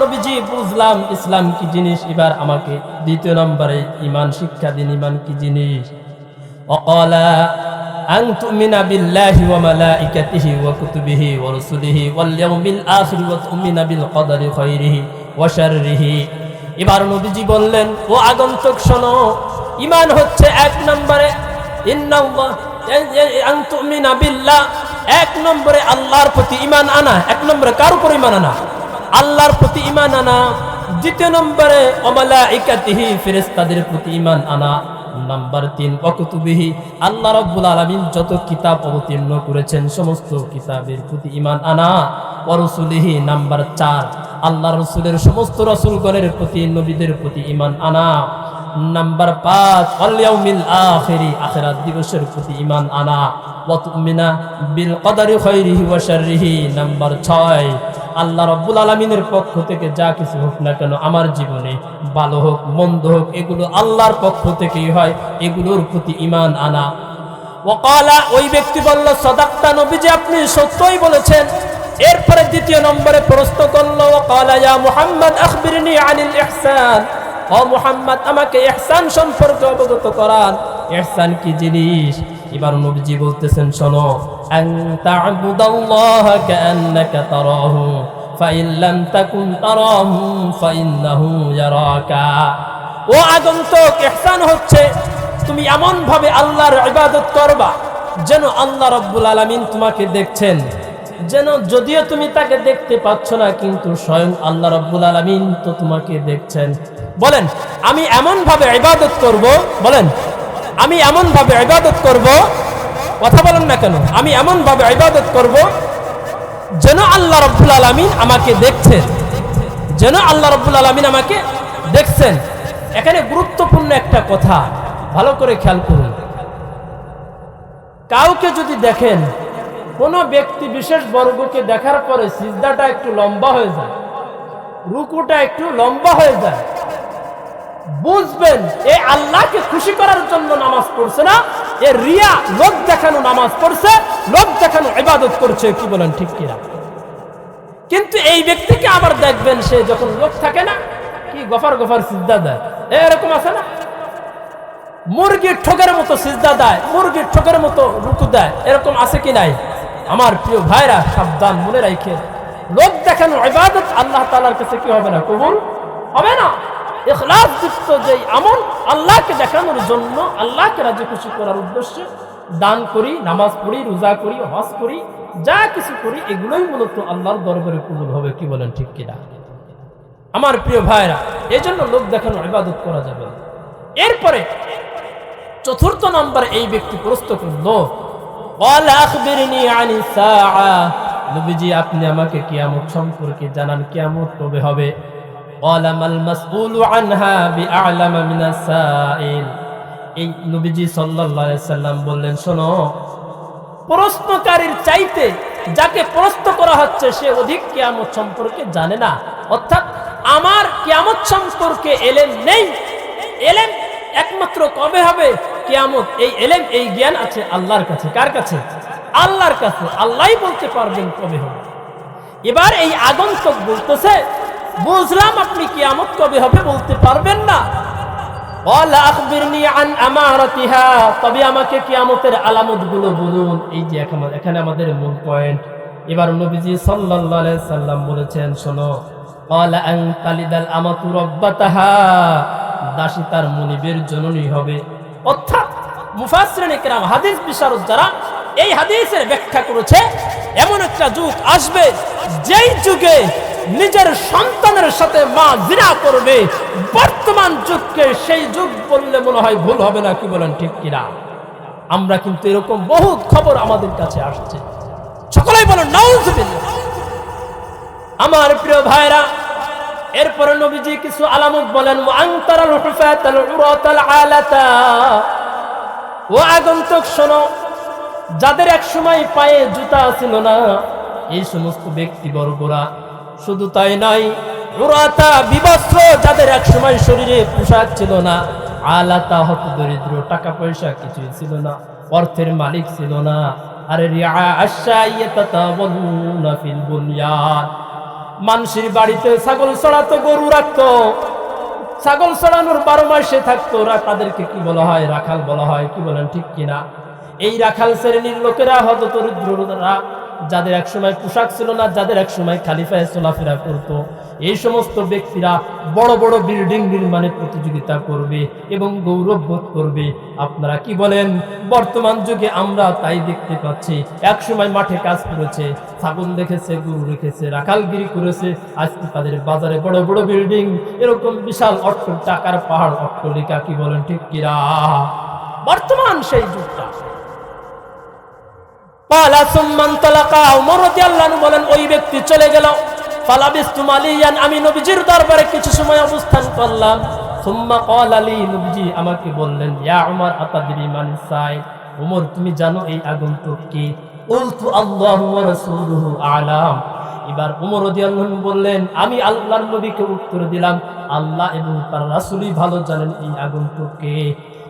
নবীজি বুঝলাম ইসলাম কি জিনিস, এবার আমাকে 2 নম্বরে ঈমান শিক্ষা দিন, ঈমান কি জিনিস। وقال أن تؤمن بالله وملائكته وكتبه ورسله واليوم الآخر وتؤمن بالقدر خيره وشره। এবার নবীজি বললেন, ও আগন্তুক শোনো, ঈমান হচ্ছে 1 নম্বরে ইন্নাল্লাহ আন তুমিনা বিল্লাহ, 1 নম্বরে আল্লাহর প্রতি ঈমান আনা। 1 নম্বরে কার উপর ঈমান আনা? আল্লাহর প্রতি ঈমান আনা। 2 নম্বরে ওয়া মালাইকাতিহি, ফেরেশতাদের প্রতি ঈমান আনা। নাম্বার 3 ওয়া কুতুবিহি, আল্লাহ রাব্বুল আলামিন যত কিতাব অবতীর্ণ করেছেন সমস্ত কিতাবের প্রতি ঈমান আনা। ওয়া রাসূলিহি, নাম্বার 4 আল্লাহর রাসূলের সমস্ত রাসূলগণের প্রতি, নবীদের প্রতি ঈমান আনা। নাম্বার 5 ওয়াল ইয়াউমিল আখিরি, আখিরাত দিবসের প্রতি ঈমান আনা। ওয়া তুমিনা বিল কদারি খাইরিহি ওয়া শাররিহি, নাম্বার 6 আল্লাহ রাব্বুল আলামিনের পক্ষ থেকে যা কিছু হোক না কেন আমার জীবনে, ভালো হোক মন্দ হোক, এগুলো আল্লাহর পক্ষ থেকেই হয়, এগুলোর প্রতি ঈমান আনা। ওয়াকালা, ওই ব্যক্তি বলল, সাদাক্তা, নবীজি আপনি সত্যই বলেছেন। এরপরে 2 নম্বরে প্রশ্ন করল, ওয়াকালা ইয়া মুহাম্মদ আখবিরনি আনিল ইহসান, ও মুহাম্মদ আমাকে ইহসান সম্পর্কে অবগত করান, ইহসান কি জিনিস। এবার নবীজি বলতেছেন, শোনো, আন তা'বুদাল্লাহা কাআন্নাকা তারাহু ফাইন লাম তাকুন তারাহু ফাইন্নাহু ইয়ারাকা। ও আগন্তুক, ইহসান হচ্ছে তুমি এমন ভাবে আল্লাহর ইবাদত করবা যেন আল্লাহ রাব্বুল আলামিন তোমাকে দেখছেন, যেন যদিও তুমি তাকে দেখতে পাচ্ছ না কিন্তু স্বয়ং আল্লাহ রাব্বুল আলামিন তো তোমাকে দেখছেন। বলেন আমি এমন ভাবে ইবাদত করব, বলেন আমি এমন ভাবে ইবাদত করব, কথা বলেন না কেন, আমি এমন ভাবে ইবাদত করব যেন আল্লাহ রাব্বুল আলামিন আমাকে দেখছেন, যেন আল্লাহ রাব্বুল আলামিন আমাকে দেখছেন। এখানে গুরুত্বপূর্ণ একটা কথা ভালো করে খেয়াল করুন। কাউকে যদি দেখেন, কোন ব্যক্তি বিশেষ বর্গকে দেখার পরে সিজদাটা একটু লম্বা হয়ে যায়, রুকুটা একটু লম্বা হয়ে যায়, বুঝবেন এই আল্লাহকে খুশি করার জন্য নামাজ পড়ছে না, এ রিয়া লোক দেখানো নামাজ পড়ছে, লোক দেখানো ইবাদত করছে। কি বলেন ঠিক কিনা? কিন্তু এই ব্যক্তিকে আবার দেখবেন সে যখন লোক থাকে না, কি গফার গফার সিজদা দেয়, এরকম আছে না, মুরগির ঠোকের মতো সিজদা দেয়, মুরগির ঠোকের মতো রুকু দেয়, এরকম আছে কি নাই? আমার প্রিয় ভাইরা সাবধান, মনে রাখেন, লোক দেখানো ইবাদত আল্লাহ তাআলার কাছে কি হবে না, কবুল হবে না। ইখলাস যুক্ত যে আমল আল্লাহকে দেখানোর জন্য, আল্লাহকে রাজি খুশি করার উদ্দেশ্যে দান করি, নামাজ পড়ি, রোজা করি, হজ করি, যা কিছু করি, এগুলোই মূলত আল্লাহর দরবারে কবুল হবে। কি বলেন, ঠিক কিনা? আমার প্রিয় ভাইরা, এই জন্য লোক দেখানো ইবাদত করা যাবে না। এরপরে চতুর্থ নম্বর এই ব্যক্তি প্রশ্ন করল, ক্বালা আখবিরনি আনিস সাআ, নবীজি আপনি আমাকে কিয়ামত সম্পর্কে জানান, কিয়ামত কবে হবে? ক্বালা মাল মাসউলু আনহা বিআ'লামা মিনাস সাইল। এই নবীজি সাল্লাল্লাহু আলাইহি সাল্লাম বললেন, শোনো, প্রশ্নকারীর চাইতে যাকে প্রশ্ন করা হচ্ছে সে অধিক কিয়ামত সম্পর্কে জানে না। অর্থাৎ আমার কিয়ামত সম্পর্কে এলেম নেই। এলেম একমাত্র কবে হবে? কিয়ামত। এই এলেম, এই জ্ঞান আছে আল্লাহর কাছে। কার কাছে? আল্লাহর কাছে। আল্লাহই বলতে পারবেন কবে হবে। এবার এই আগন্তুক বলতেছে, বুঝলাম আপনি কিয়ামত কবে হবে বলতে পারবেন না। ক্বালা আখবিরনি আন আমারাতিহা, তবে আমাকে কিয়ামতের আলামতগুলো বলুন। এই যে এখানে আমাদের মূল পয়েন্ট। এবার নবীজি সাল্লাল্লাহু আলাইহি সাল্লাম বলেছেন, শোনো, ক্বালা আন তালিদাল আমাতু রাব্বাতাহা, দাসী তার মুনিবের জননী হবে। অর্থাৎ মুফাসসিরিনে কেরাম, হাদিস বিশারদ যারা এই হাদিসের ব্যাখ্যা করেছে, এমন একটা যুগ আসবে যেই যুগে নিজের সন্তানের সাথে মা জিনা করবে। বর্তমান যুগকে সেই যুগ বললে মনে হয় ভুল হবে না। কি বলেন, ঠিক কিনা? আমরা কিন্তু এরকম বহুত খবর আমাদের কাছে আসছে। সকলেই বলেন নাউযুবিল্লাহ। আমার প্রিয় ভাইরা, এরপরে নবীজি কিছু আলামত বলেন, ওয়া আনতারাল হুফাতাল উরাতাল আলাতা, ও আগন্তুক শোনো, যাদের এক সময় পায়ে জুতা ছিল না, এই সমস্ত ব্যক্তি বর্গরা। শুধু তাই নয়, উরাতা বিবস্ত্র, যাদের এক সময় শরীরে পোশাক ছিল না, আলাতা হত দরিদ্র, টাকা পয়সা কিছুই ছিল না, অর্থের মালিক ছিল না। আরে রিআ আশাইয়াতাতাওয়াল্লুনা ফিল বুনিয়ান, মানুষের বাড়িতে ছাগল চড়াতো, গরু রাখতো, ছাগল চড়ানোর 12 মাসে থাকতো। ওরা তাদেরকে কি বলা হয়? রাখাল বলা হয়। কি বলেন, ঠিক কিনা? এই রাখাল শ্রেণীর লোকেরা হত দরিদ্ররা, যাদের এক সময় পোশাক ছিল না, যাদের এক সময় খালি পায়ে চলাফেরা করত, এই সমস্ত ব্যক্তিরা বড় বড় বিল্ডিং নির্মাণে প্রতিযোগিতা করবে এবং গৌরব বোধ করবে। আপনারা কি বলেন? বর্তমান যুগে আমরা তাই দেখতে পাচ্ছি। এক সময় মাঠে কাজ করেছে, ছাগল রেখেছে, গরু রেখেছে, রাখালগিরি করেছে, আজকে তাদের বাজারে বড় বড় বিল্ডিং, এরকম বিশাল টাকার পাহাড়, অট্টালিকা। কি বলেন, ঠিক কিনা? বর্তমান সেই যুগটা। ক্বালা সুম্মা ইনতালাকা, ওমর রাদিয়াল্লাহু আনহু বলেন, ওই ব্যক্তি চলে গেল। ফালাবিস্তু মালিয়ান, আমি নবীজির দরবারে কিছু সময় অবস্থান করলাম। সুম্মা ক্বালা লি, নবীজি আমাকে বললেন, ইয়া উমর আতাদরি মানিস সাইল, ওমর তুমি জানো এই আগন্তুক কে? কুলতু আল্লাহু ওয়া রাসূলুহু আ'লাম। এবার ওমর রাদিয়াল্লাহু আনহু বললেন, আমি আল্লাহর নবীকে উত্তর দিলাম, আল্লাহ এবং তার রাসূলই ভালো জানেন এই আগন্তুক কে।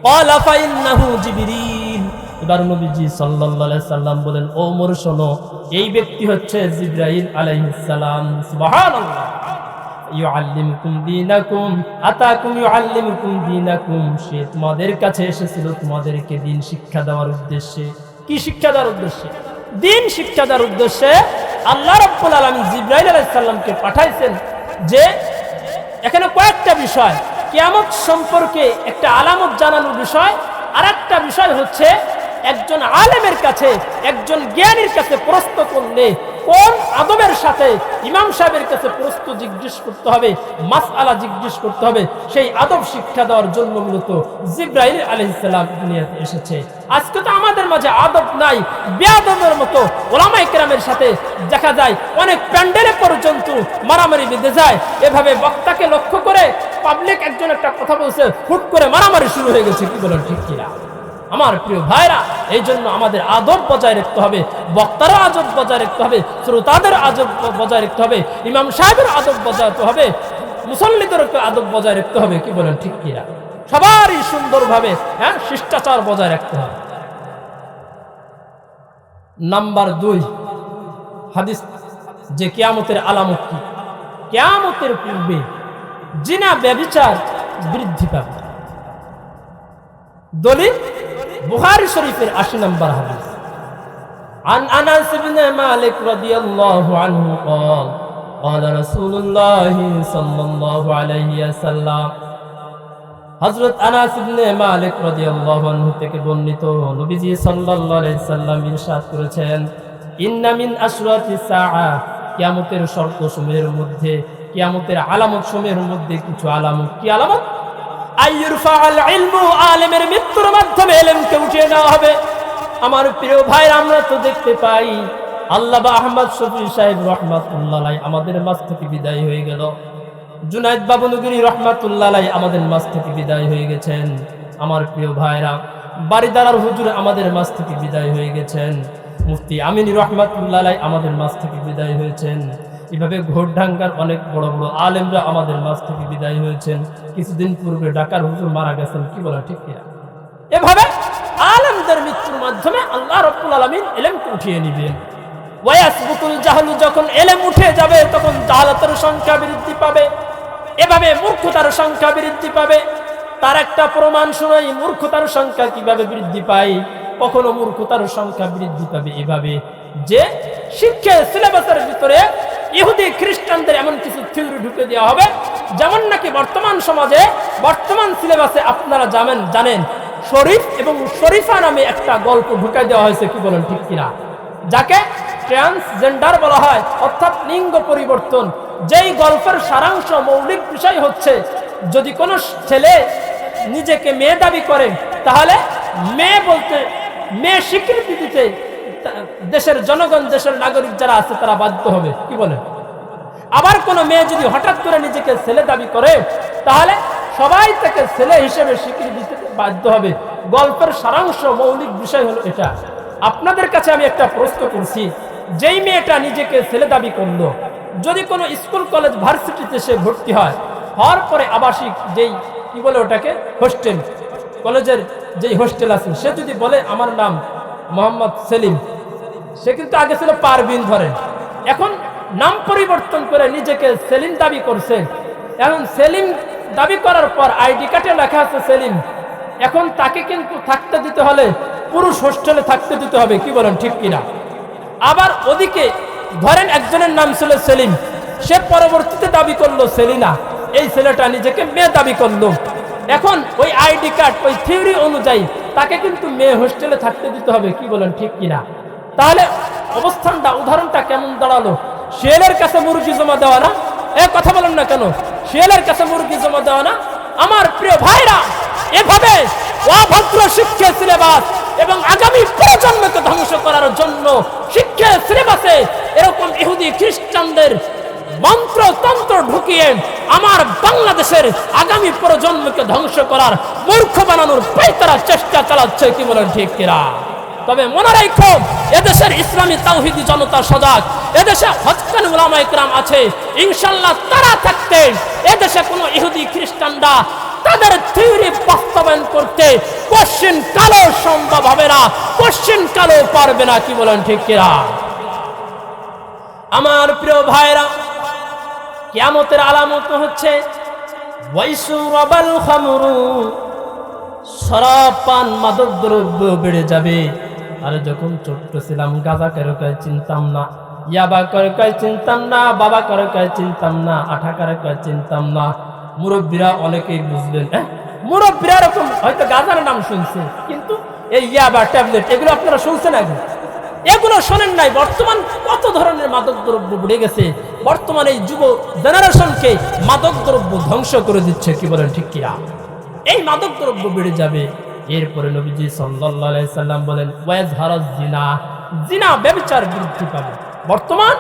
ক্বালা ফাইন্নাহু জিবরিল। এবার নবীজি সাল্লাল্লাহু আলাইহি সাল্লাম বলেন, ও ওমর শোনো, এই ব্যক্তি হচ্ছে জিবরাইল আলাইহিস সালাম। সুবহানাল্লাহ। ইউআল্লিমুকুম দীনাকুম, আতাকুম ইউআল্লিমুকুম দীনাকুম, সে তোমাদের কাছে এসেছিল তোমাদেরকে দ্বীন শিক্ষা দেওয়ার উদ্দেশ্যে। কি শিক্ষা দেওয়ার উদ্দেশ্যে? দ্বীন শিক্ষা দেওয়ার উদ্দেশ্যে আল্লাহ রাব্বুল আলামিন জিবরাইল আলাইহিস সালামকে পাঠাইছেন। যে এখানে কয়েকটা বিষয়, কিয়ামত সম্পর্কে একটা আলামত জানানোর বিষয়, আর একটা বিষয় হচ্ছে একজন আলেমের কাছে, একজন জ্ঞানীর কাছে প্রশ্ন করলে কোন আদবের সাথে ইমাম সাহেবের কাছে প্রশ্ন জিজ্ঞেস করতে হবে, মাসআলা জিজ্ঞেস করতে হবে, সেই আদব শিক্ষা দেওয়ার জন্য মূলত জিবরাইল আলাইহিস সালাম দুনিয়াতে এসেছে। আজকে তো আমাদের মাঝে আদব নাই, বেয়াদবের মতো ওলামায়ে কেরামের সাথে দেখা যায় অনেক প্যান্ডেলে পর্যন্ত মারামারি বেঁধে যায়। এভাবে বক্তাকে লক্ষ্য করে পাবলিক একজন একটা কথা বলছে, হুট করে মারামারি শুরু হয়ে গেছে। কি বলেন, ঠিক কিনা? আমার প্রিয় ভাইরা, এই জন্য আমাদের আদব বজায় রাখতে হবে, বক্তারা আদব বজায় রাখতে হবে, শ্রোতাদের আদব বজায় রাখতে হবে, ইমাম সাহেবের আদব বজায় রাখতে হবে, মুসল্লিদেরকে আদব বজায় রাখতে হবে। কি বলেন, ঠিক কিনা? সবারই সুন্দরভাবে শিষ্টাচার বজায় রাখতে হবে। নাম্বার 2 হাদিস, যে কিয়ামতের আলামত কি? কিয়ামতের পূর্বে জিনা ব্যভিচার বৃদ্ধি পাবে। দলিল বুখারী শরীফের 80 নম্বর হাদিস। আন আনাস ইবনে মালিক রাদিয়াল্লাহু আনহু قال قال رسول الله صلى الله عليه وسلم হযরত আনাস ইবনে মালিক রাদিয়াল্লাহু আনহু থেকে বর্ণিত, নবীজি সাল্লাল্লাহু আলাইহি সাল্লাম ইরশাদ করেছেন, ইন্না মিন আশরাতিস সাআ, কিয়ামতের শর্ত সমূহের মধ্যে, কিয়ামতের আলামত সমূহের মধ্যে কিছু আলামত। কি আলামত? আইয়ুরফাআল ইলমু, আলেমের মৃত্যুর মাধ্যমে ইলমকে উঠিয়ে নেওয়া হবে। আমার প্রিয় ভাই, আমরা তো দেখতে পাই আল্লামা আহমদ শফি সাহেব রাহমাতুল্লাহ আলাইহি আমাদের মাঝ থেকে বিদায় হয়ে গেল। জুনায়েদ বাবনগরী রাহমাতুল্লাহ আলাইহি আমাদের মাঝ থেকে বিদায় হয়ে গেছেন। আমার প্রিয় ভাইরা, বারিদারার হুজুর আমাদের মাঝ থেকে বিদায় হয়ে গেছেন। মুফতি আমিনী রাহমাতুল্লাহ আলাইহি আমাদের মাঝ থেকে বিদায় হয়েছেন। এভাবে ঘোড়ঢাঙ্গার অনেক বড় বড় আলেমরা আমাদের মাঝ থেকে বিদায় হয়েছেন। কিছুদিন পূর্বে ঢাকার হুজুর মারা গেছেন। কি বলা ঠিক কিনা? এভাবে আলেমদের মৃত্যুর মাধ্যমে আল্লাহ রাব্বুল আলামিন ইলমকে উঠিয়ে নেবেন। ওয়ায়াসবুতুল জাহলু, যখন ইলম উঠে যাবে তখন জাহালাতের সংখ্যা বৃদ্ধি পাবে। এভাবে মূর্খতার সংখ্যা বৃদ্ধি পাবে। তার একটা প্রমাণ শুনাই, মূর্খতার সংখ্যা কিভাবে বৃদ্ধি পায়। কখনো মূর্খতার সংখ্যা বৃদ্ধি পাবে এভাবে যে শিক্ষা সিলেবাসের ভিতরে ইহুদি খ্রিস্টানদের এমন কিছু থিওরি ঢুকে দেওয়া হবে, যেমন নাকি বর্তমান সমাজে, বর্তমান সিলেবাসে আপনারা জানেন শরীফ এবং শরীফা নামে একটা গল্প ঢুকাই দেওয়া হয়েছে। কি বলেন ঠিক কিনা? যাকে ট্রান্সজেন্ডার বলা হয়, অর্থাৎ লিঙ্গ পরিবর্তন। যেই গল্পের সারাংশ, মৌলিক বিষয় হচ্ছে, যদি কোনো ছেলে নিজেকে মেয়ে দাবি করে, তাহলে মেয়ে বলতে, মেয়ে স্বীকৃতি দিতে দেশের জনগণ, দেশের নাগরিক যারা আছে তারা বাধ্য হবে। কি বলেন? আবার কোনো মেয়ে যদি হঠাৎ করে নিজেকে ছেলে দাবি করে, তাহলে সবাই তাকে ছেলে হিসেবে স্বীকৃতি দিতে বাধ্য হবে। গল্পের সারাংশ, মৌলিক বিষয় হলো এটা। আপনাদের কাছে আমি একটা প্রশ্ন করছি, যেই মেয়েটা নিজেকে ছেলে দাবি করলো, যদি কোনো স্কুল কলেজ ভার্সিটিতে সে ভর্তি হয়, হওয়ার পরে আবাসিক যেই কি বলে ওটাকে হোস্টেল, কলেজের যেই হোস্টেল আছে, সে যদি বলে আমার নাম মোহাম্মদ সেলিম, সে কিন্তু আগে ছিল পারভিন ধরেন, এখন নাম পরিবর্তন করে নিজেকে সেলিম দাবি করছে। এখন সেলিম দাবি করার পর আইডি কার্ডে লেখা আছে সেলিম, এখন তাকে কিন্তু থাকতে দিতে হলে পুরুষ হোস্টেলে থাকতে দিতে হবে। কি বলেন ঠিক কিনা? আবার ওদিকে ধরেন একজনের নাম ছিল সেলিম, সে পরবর্তীতে দাবি করলো সেলিনা, এই ছেলেটা নিজেকে মেয়ে দাবি করলো। এখন ওই আইডি কার্ড, ওই থিওরি অনুযায়ী তাকে কিন্তু মেয়ে হোস্টেলে থাকতে দিতে হবে। কি বলেন ঠিক কিনা? তাহলে অবস্থানটা, উদাহরণটা কেমন দাঁড়ালো? শিয়ালের কাছে মুরগি জমা দেওয়া না? কথা বলেন না কেন? শিয়ালের কাছে মুরগি জমা দেওয়া না? আমার প্রিয় ভাইরা, এভাবে অভদ্র শিক্ষা সিলেবাস এবং আগামী প্রজন্মকে ধ্বংস করার জন্য শিক্ষা সিলেবাসে এরকম ইহুদি খ্রিস্টানদের মন্ত্র তন্ত্র ঢুকিয়ে আমার বাংলাদেশের আগামী প্রজন্মকে ধ্বংস করার, মূর্খ বানানোর পায়তারা চেষ্টা চালাচ্ছে। কি বলেন ঠিক কিনা? তবে মনে রাখো, এদেশের ইসলামী তাওহীদি জনতা সজাগ। এদেশে হক্কানি উলামায়ে কেরাম আছে, ইনশাআল্লাহ তারা থাকতে এদেশে কোনো ইহুদি খ্রিস্টানরা তাদের থিওরি বাস্তবায়ন করতে কোশ্চিন কালো সম্ভব হবে না, কোশ্চিন কালো পারবে না। কি বলেন ঠিক কিনা? আমার প্রিয় ভাইরা, কিয়ামতের আলামত হচ্ছে ওয়াইসুরাবাল খামরু, শরাব পান, মাদক দ্রব্য বেড়ে যাবে। আর যখন ছোট্ট ছিলাম গাঁজা কারকায় চিনতাম না, ইয়াবা কারকায় চিনতাম না, বাবা কারকায় চিনতাম না, আঠা কারকায় চিনতাম না। মুরব্বীরা অনেকেই বুঝলেন, মুরব্বীরা এরকম হয়তো গাঁজার নাম শুনছে, কিন্তু এই ইয়াবা, ট্যাবলেট এগুলো আপনারা শুনছেন আগে? এগুলো শোনেন নাই। বর্তমান কত ধরনের মাদক দ্রব্য বেড়ে গেছে। বর্তমান এই যুব জেনারেশনকে মাদক দ্রব্য ধ্বংস করে দিচ্ছে। কি বলেন ঠিক কিনা? এই মাদক দ্রব্য বেড়ে যাবে। এরপরে নবীজি সাল্লাল্লাহু আলাইহি সাল্লাম বলেন ওয়াজহারাজ জিনা, জিনা ব্যভিচার বৃদ্ধি পাবে। বর্তমান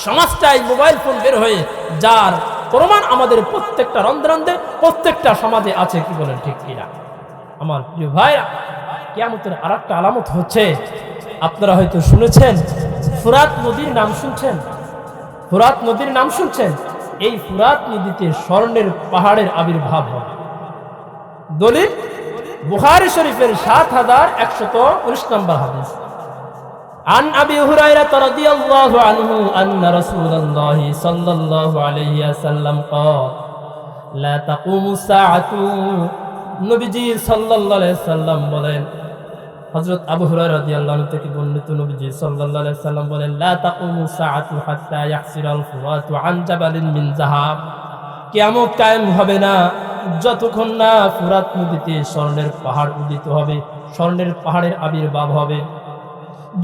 সমাজটাই মোবাইল ফোন বের হয়ে যার প্রমাণ আমাদের প্রত্যেকটা রন্ধ্রে প্রত্যেকটা সমাজে আছে। কি বলেন ঠিক কিনা? আমার প্রিয় ভাইরা, কিয়ামতের আরেকটা আলামত হচ্ছে, আপনারা হয়তো শুনেছেন, ফুরাত নদীর নাম শুনছেন? ফুরাত নদীর নাম শুনছেন? এই ফুরাত নদীতে স্বর্ণের পাহাড়ের আবির্ভাব হবে। দলিল বুখারী শরীফের ৭১১৯ নম্বর হাদিস। আন আবি হুরায়রা রাদিয়াল্লাহু আনহু আন্না রাসূলুল্লাহি সাল্লাল্লাহু আলাইহি ওয়াসাল্লাম ক্বাল লা তাকুমুস সাআতু, নবীজি সাল্লাল্লাহু আলাইহি ওয়াসাল্লাম বলেন, হযরত আবু হুরায়রা রাদিয়াল্লাহু আনহু থেকে বর্ণিত, নবীজি সাল্লাল্লাহু আলাইহি ওয়াসাল্লাম বলেন লা তাকুমুস সাআতু হাত্তা ইয়াহসিরাল ফুরাতু আন জাবালিন মিন যাহাব, কিয়ামত কায়েম হবে না যতক্ষণ না ফুরাত নদীতে স্বর্ণের পাহাড় উদিত হবে, স্বর্ণের পাহাড়ের আবির্ভাব হবে।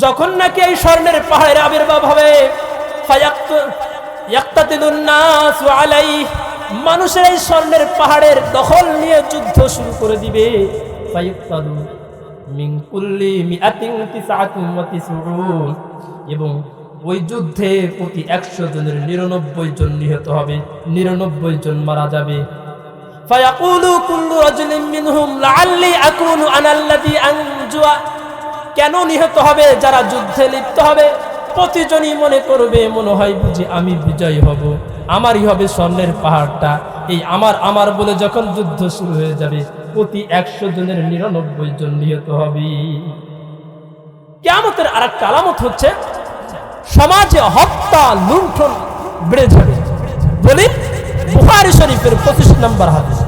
যখন নাকি এই স্বর্ণের পাহাড়ের আবির্ভাব হবে, মানুষের এই স্বর্ণের পাহাড়ের দখল নিয়ে যুদ্ধ শুরু করে দিবে। এবং ওই যুদ্ধে প্রতি 100 জনের 99 জন নিহত হবে, 99 জন মারা যাবে। কেন নিহত হবে? যারা যুদ্ধে লিপ্ত হবে প্রতিজনই মনে করবে, মনে হয় বুঝি আমি বিজয়ী হব, আমারই হবে স্বর্ণের পাহাড়টা। এই আমার বলে যখন যুদ্ধ শুরু হয়ে যাবে, প্রতি 100 জনের 99 জন নিহত হবে। কিয়ামতের আরেকটা আলামত হচ্ছে সমাজে হত্যা লুণ্ঠন বেড়ে যাবে। বলি বুখারী শরীফের 25 নম্বর হাদিস,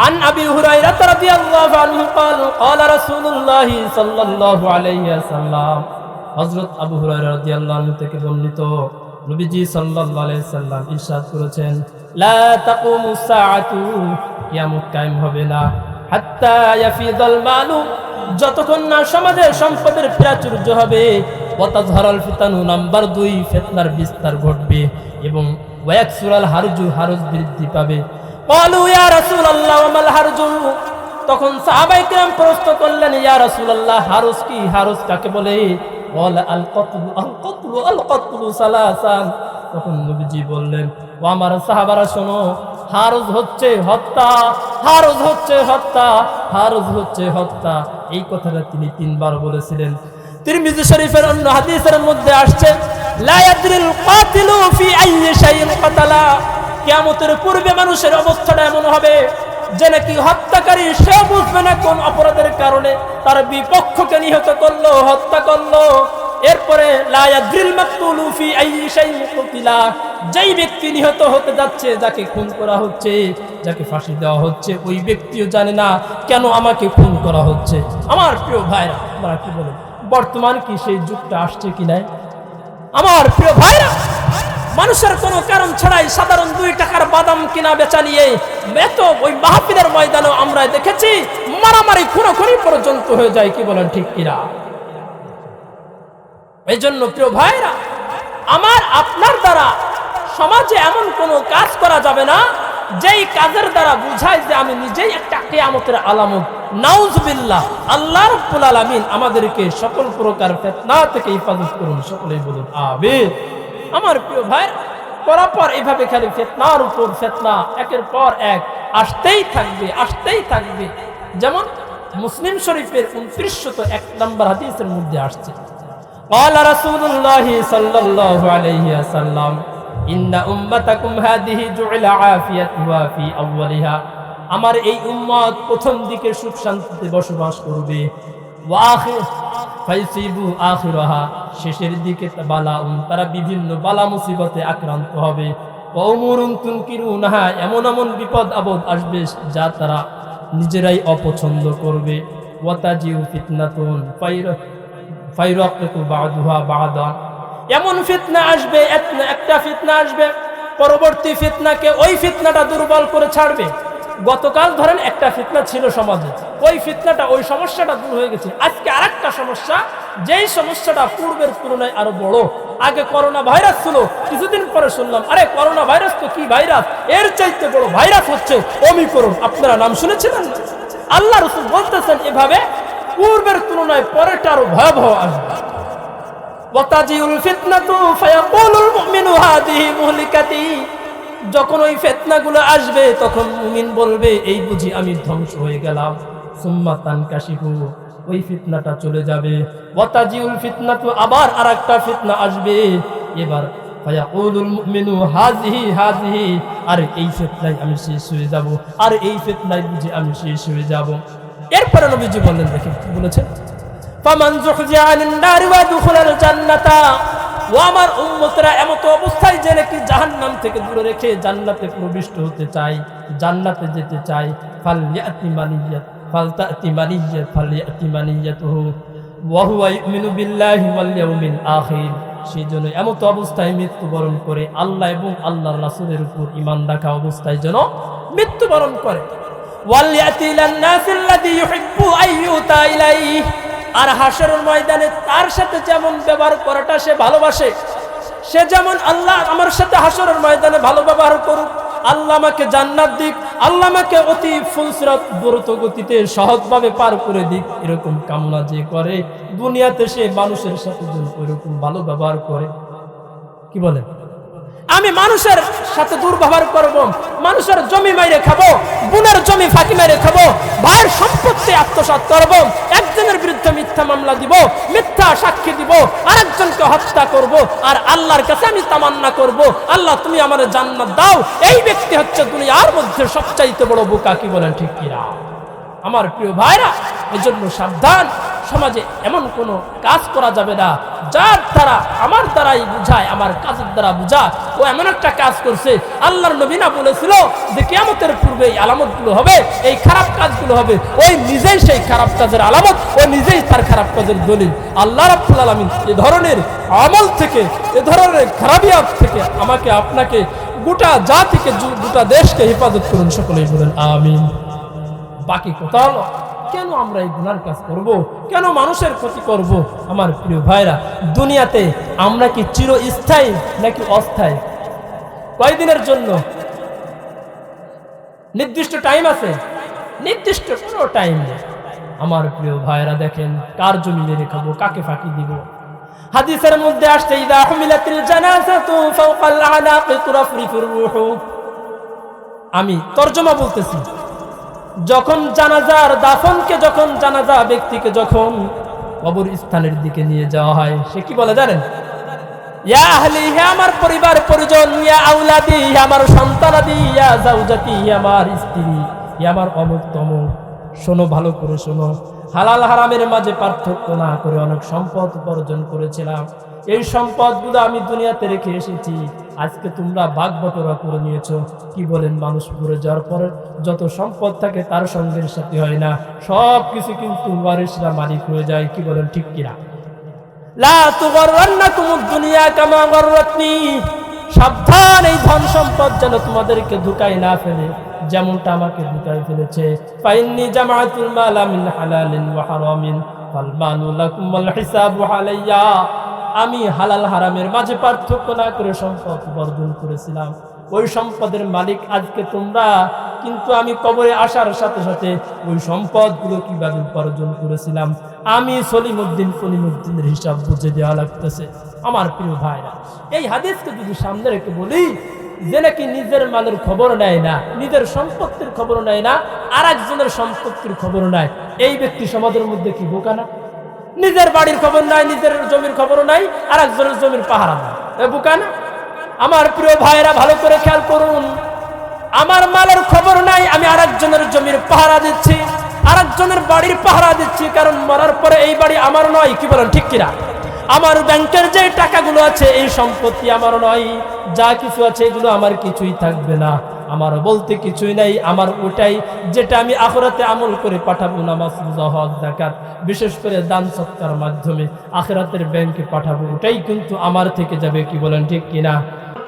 عن أبي هريرة رضي الله عنه قال قال رسول الله صلى الله عليه وسلم হযরত আবু হুরায়রা রাদিয়াল্লাহু আনহু থেকে বর্ণিত, নবীজি সাল্লাল্লাহু আলাইহি সাল্লাম ইরশাদ করেছেন, লা তাকুমুস সাআতু, কিয়ামত কায়েম হবে না, হাত্তা ইয়াফিদাল মালু, যতক্ষণ না সমাজে সম্পদের প্রাচুর্য হবে, ওয়া তাযহারাল ফিতানু, নাম্বার 2 ফিতনার বিস্তার ঘটবে, এবং ওয়ায়াকসুরাল হারজু, হারজ বৃদ্ধি পাবে। ক্বালু ইয়া রাসূলুল্লাহ ওয়া মাল হারজু, তখন সাহাবায়ে কিরাম প্রশ্ন করলেন, ইয়া রাসূলুল্লাহ হারজ কি? হারজ কাকে বলে? ক্বালা আল কতলু আল কতলু আল কতলু সালাসান, তখন নবীজি বললেন, ও আমার সাহাবারা শোনো, হারজ হচ্ছে হত্যা, হারজ হচ্ছে হত্যা, হারজ হচ্ছে হত্যা। এই কথাটা তিনি 3 বার বলেছিলেন। তিরমিজি শরীফের অন্য হাদিসের মধ্যে আসছে, লা ইয়াদরিল কাতিলু ফি আইয়ি শাইইন কাতালা, কিয়ামতের পূর্বে মানুষের অবস্থাটা এমন হবে যে নাকি হত্যাকারী সে বুঝবে না কোন অপরাধের কারণে তার বিপক্ষকে নিহত করলো, হত্যা করলো। এরপরে লা ইয়াদরিল মাকতুলু ফি আইয়ি শাইইন কুতিলা, যেই ব্যক্তি নিহত হতে যাচ্ছে, যাকে খুন করা হচ্ছে, যাকে ফাঁসি দেওয়া হচ্ছে, ওই ব্যক্তিও জানে না কেন আমাকে খুন করা হচ্ছে। আমার প্রিয় ভাইরা, আপনারা কি বলেন, বর্তমান কি সেই যুগটা আসছে কি নাই? আমার প্রিয় ভাইরা, মানুষের কোনো কারণ ছাড়াই সাধারণ 2 টাকার বাদাম কিনা বেচা নিয়ে এত ওই মাহফিলের ময়দানেও আমরা দেখেছি মারামারি খুনোখুনি পর্যন্ত হয়ে যায়। কি বলেন, ঠিক কিনা? এই জন্য প্রিয় ভাইরা, আমার আপনার দ্বারা সমাজে এমন কোনো কাজ করা যাবে না যেই কাজের দ্বারা বুঝায় যে আমি নিজেই একটা কিয়ামতের আলামত। নাউজুবিল্লাহ। আল্লাহ রাব্বুল আলামিন আমাদেরকে সকল প্রকার ফিতনা থেকে হেফাজত করুন, সকলেই বলুন আমিন। আমার প্রিয় ভাই, পরপর এইভাবে খালি ফিতনার উপর ফিতনা একের পর এক আসতেই থাকবে, আসতেই থাকবে। যেমন মুসলিম শরীফের 2901 নম্বর হাদিসের মধ্যে আসছে, قال رسول الله صلى الله عليه وسلم إن أمتكم هذه جعل عافيتها في أولها, আমার এই উম্মত প্রথম দিকে সুখ শান্তিতে বসবাস করবে, ওয়াখির ফাইসিবু আখিরাহা, শেষের দিকে বালাউন, তারা বিভিন্ন বালা মুসিবতে আক্রান্ত হবে, ওয়া উমুরুন তুনকিরুনাহা, এমন এমন বিপদ আপদ আসবে যা তারা নিজেরাই অপছন্দ করবে, ওয়া তাজিউ ফিতনাতুন ফায়রাকু বা'দুহা বা'দান, এমন ফিতনা আসবে, একটা ফিতনা আসবে, পরবর্তী ফিতনাকে ওই ফিতনাটা দুর্বল করে ছাড়বে। গতকাল ধরেন একটা ফিতনা ছিল সমাজে, ওই ফিতনাটা ওই সমস্যাটা দূর হয়ে গেছে, আজকে আরেকটা সমস্যা, যেই সমস্যাটা পূর্বের তুলনায় আরো বড়। আগে করোনা ভাইরাস ছিল, কিছুদিন পরে শুনলাম আরে করোনা ভাইরাস তো কি ভাইরাস, এর চাইতে বড় ভাইরাস হচ্ছে ওমিক্রন। আপনারা নাম শুনেছিলেন? আল্লাহ রাসূল বলতেছেন এভাবে পূর্বের তুলনায় পরেরটা আরো ভয়াবহ আসবে। ওয়াতাজিউল ফিতনাতু ফায়াকুলুল মুমিনু হাদিহি মুহলিকাতি, যখন ওই ফিতনাগুলো আসবে তখন মুমিন বলবে এই বুঝি আমি ধ্বংস হয়ে গেলাম। সুম্মা তানকাশিফু, ওই ফিতনাটা চলে যাবে। ওয়াতাজিউল ফিতনাতু, আবার আরেকটা ফিতনা আসবে, এবার ফায়াকুলুল মুমিনু হাযিহি হাযিহি, আর এই ফিতনায় আমি শেষ হয়ে যাব, আর এই ফিতনায় বুঝি আমি শেষ হয়ে যাব। এরপরে নবীজি বললেন, দেখেন কি বলেছেন, ফামান যুহজিয়া আনিন নারি ওয়া দুখিলাল জান্নাতা, ও আমার উম্মতরা এমত অবস্থায় যে নাকি জাহান্নাম থেকে দূরে রেখে জান্নাতে প্রবিষ্ট হতে চায়, জান্নাতে যেতে চায়, ফালইয়াতি মানিয়াত ফালতাতি মানিয়াত ফালইয়াতি মানিয়াতুহু ওয়া হুয়া ইউমিনু বিল্লাহি ওয়াল ইয়াউমিল আখির, সেই জন্য এমত অবস্থায় মৃত্যুবরণ করে আল্লাহ এবং আল্লাহর রাসূলের উপর ঈমান রাখা অবস্থায় যেন মৃত্যুবরণ করে। আর হাশরের ময়দানে তার সাথে যেমন ব্যবহার করাটা সে ভালোবাসে, সে যেমন আল্লাহ আমার সাথে হাশরের ময়দানে ভালো ব্যবহার করুক, আল্লাহ আমাকে জান্নাত দিক, আল্লাহ আমাকে অতি ফুলসিরাত দ্রুত গতিতে সহজভাবে পার করে দিক, এরকম কামনা যে করে দুনিয়াতে সে মানুষের সাথে যেন ওইরকম ভালো ব্যবহার করে। কি বলেন? আমি মানুষের সাথে দুর্ব্যবহার করব, মানুষের জমি মাইরে খাবো, বোনের জমি ফাঁকি মেরে খাবো, ভাইয়ের সম্পত্তি আত্মসাৎ করব, একজনের বিরুদ্ধে মিথ্যা মামলা দিব, মিথ্যা সাক্ষী দিব, আরেকজনকে হত্যা করব, আর আল্লাহর কাছে আমি তামান্না করব, আল্লাহ তুমি আমারে জান্নাত দাও। এই ব্যক্তি হচ্ছে দুনিয়ার মধ্যে সবচাইতে বড় বোকা। কি বলেন ঠিক কিনা? আমার প্রিয় ভাইরা, এজন্য সাবধান। সমাজে এমন কোনো কাজ করা যাবে না যার দ্বারা আমার দ্বারাই বুঝায়, আমার কাজের দ্বারা বুঝা ও এমন একটা কাজ করছে। আল্লাহর নবী না বলেছিল যে কিয়ামতের পূর্বে এই আলামতগুলো হবে, এই খারাপ কাজগুলো হবে, ওই নিজেই সেই খারাপ কাজের আলামত, ও নিজেই তার খারাপ কাজের দলিল। আল্লাহ রাব্বুল আলামিন এ ধরনের আমল থেকে, এ ধরনের খারাপিয়াত থেকে আমাকে আপনাকে গোটা জাতিকে, গোটা দেশকে হেফাজত করুন। সকলেই বলেন আমিন। বাকি কথা হলো, কেন আমরা এই গুনার কাজ করব? কেন মানুষের ক্ষতি করব? আমার প্রিয় ভাইরা, দুনিয়াতে আমরা কি চিরস্থায়ী নাকি অস্থায়ী? কয়দিনের জন্য? নির্দিষ্ট টাইম আছে? নির্দিষ্ট কোনো টাইম নেই। আমার প্রিয় ভাইরা, দেখেন কার জমি মেরে খাবো, কাকে ফাঁকি দিব। হাদিসের মধ্যে আসছে ইদা হুমিলাতিল জানাযাতু ফাওকাল আনাকি তুরাফরিফুর রূহু। আমি তরজমা বলতেছি। যখন জানাজার দাফনকে, যখন জানাজা ব্যক্তিকে যখন কবর স্থানের দিকে নিয়ে যাওয়া হয়, সে কি বলে জানেন? ইয়া আহলি, হে আমার পরিবার পরিজন, ইয়া আওলাদি, হে আমার সন্তানাদি, ইয়া জাওজাতি, হে আমার স্ত্রী, হে আমার অমুক তমুক। শোনো, ভালো করে শোনো, হালাল হারামের মাঝে পার্থক্য না করে অনেক সম্পদ উপার্জন করেছিলাম। এই সম্পদগুলো আমি দুনিয়াতে রেখে এসেছি, আজকে তোমরা ভাগ বটোয়ারা করে নিয়েছো। কি বলেন? মানুষ মরে যাওয়ার পরে যত সম্পদ থাকে তার সঙ্গের সাথে হয় না, সব কিছু কিন্তু ওয়ারিসরা মালিক হয়ে যায়। কি বলেন ঠিক কিনা? লা তুগররান্নাকুমুদ দুনিয়া কামা গররাতনি। সাবধান, এই ধন সম্পদ যেন তোমাদেরকে ধোঁকায় না ফেলে, যেমনটা আমাকে ধোঁকায় ফেলেছে। ফাইন্নী জামাআতুল মালা মিন হালালিন ওয়া হারামিন ফালমানু লাকুম ওয়াল হিসাবু আলাইয়া। আমি হালাল হারামের মাঝে পার্থক্য না করে সম্পদ বর্জন করেছিলাম। ওই সম্পদের মালিক আজকে তোমরা, কিন্তু আমি কবরে আসার সাথে সাথে ওই সম্পদগুলো কিভাবে উপার্জন করেছিলাম আমি সলিমুদ্দিনের হিসাব বুঝে দেওয়া লাগতেছে। আমার প্রিয় ভাইরা, এই হাদিসকে যদি সামনে রেখে বলি যে নাকি নিজের মালের খবর নেয় না, নিজের সম্পত্তির খবর নেয় না, আর একজনের সম্পত্তির খবর নেয়, এই ব্যক্তি সমাজের মধ্যে কি বোকা না? নিজের বাড়ির খবর নাই, নিজের জমির খবর নাই, আর একজনের জমির পাহারা নাই, বোকা না? আমার প্রিয় ভাইরা, ভালো করে খেয়াল করুন। আমার মালের খবর নাই, আমি আর একজনের জমির পাহারা দিচ্ছি, আর একজনের বাড়ির পাহারা দিচ্ছি, কারণ মরার পরে এই বাড়ি আমার নয়। কি বলেন ঠিক কিনা? আমার ব্যাংকের যে টাকাগুলো আছে, এই সম্পত্তি আমার নয়, যা কিছু আছে এগুলো আমার কিছুই থাকবে না, আমার বলতে কিছুই নাই। আমার ওটাই যেটা আমি আখিরাতে আমল করে পাঠাবো, নামাজ রোজা হজ যাকাত, বিশেষ করে দান সৎকার মাধ্যমে আখিরাতের ব্যাংকে পাঠাবো, ওটাই কিন্তু আমার থেকে যাবে। কি বলেন ঠিক কিনা?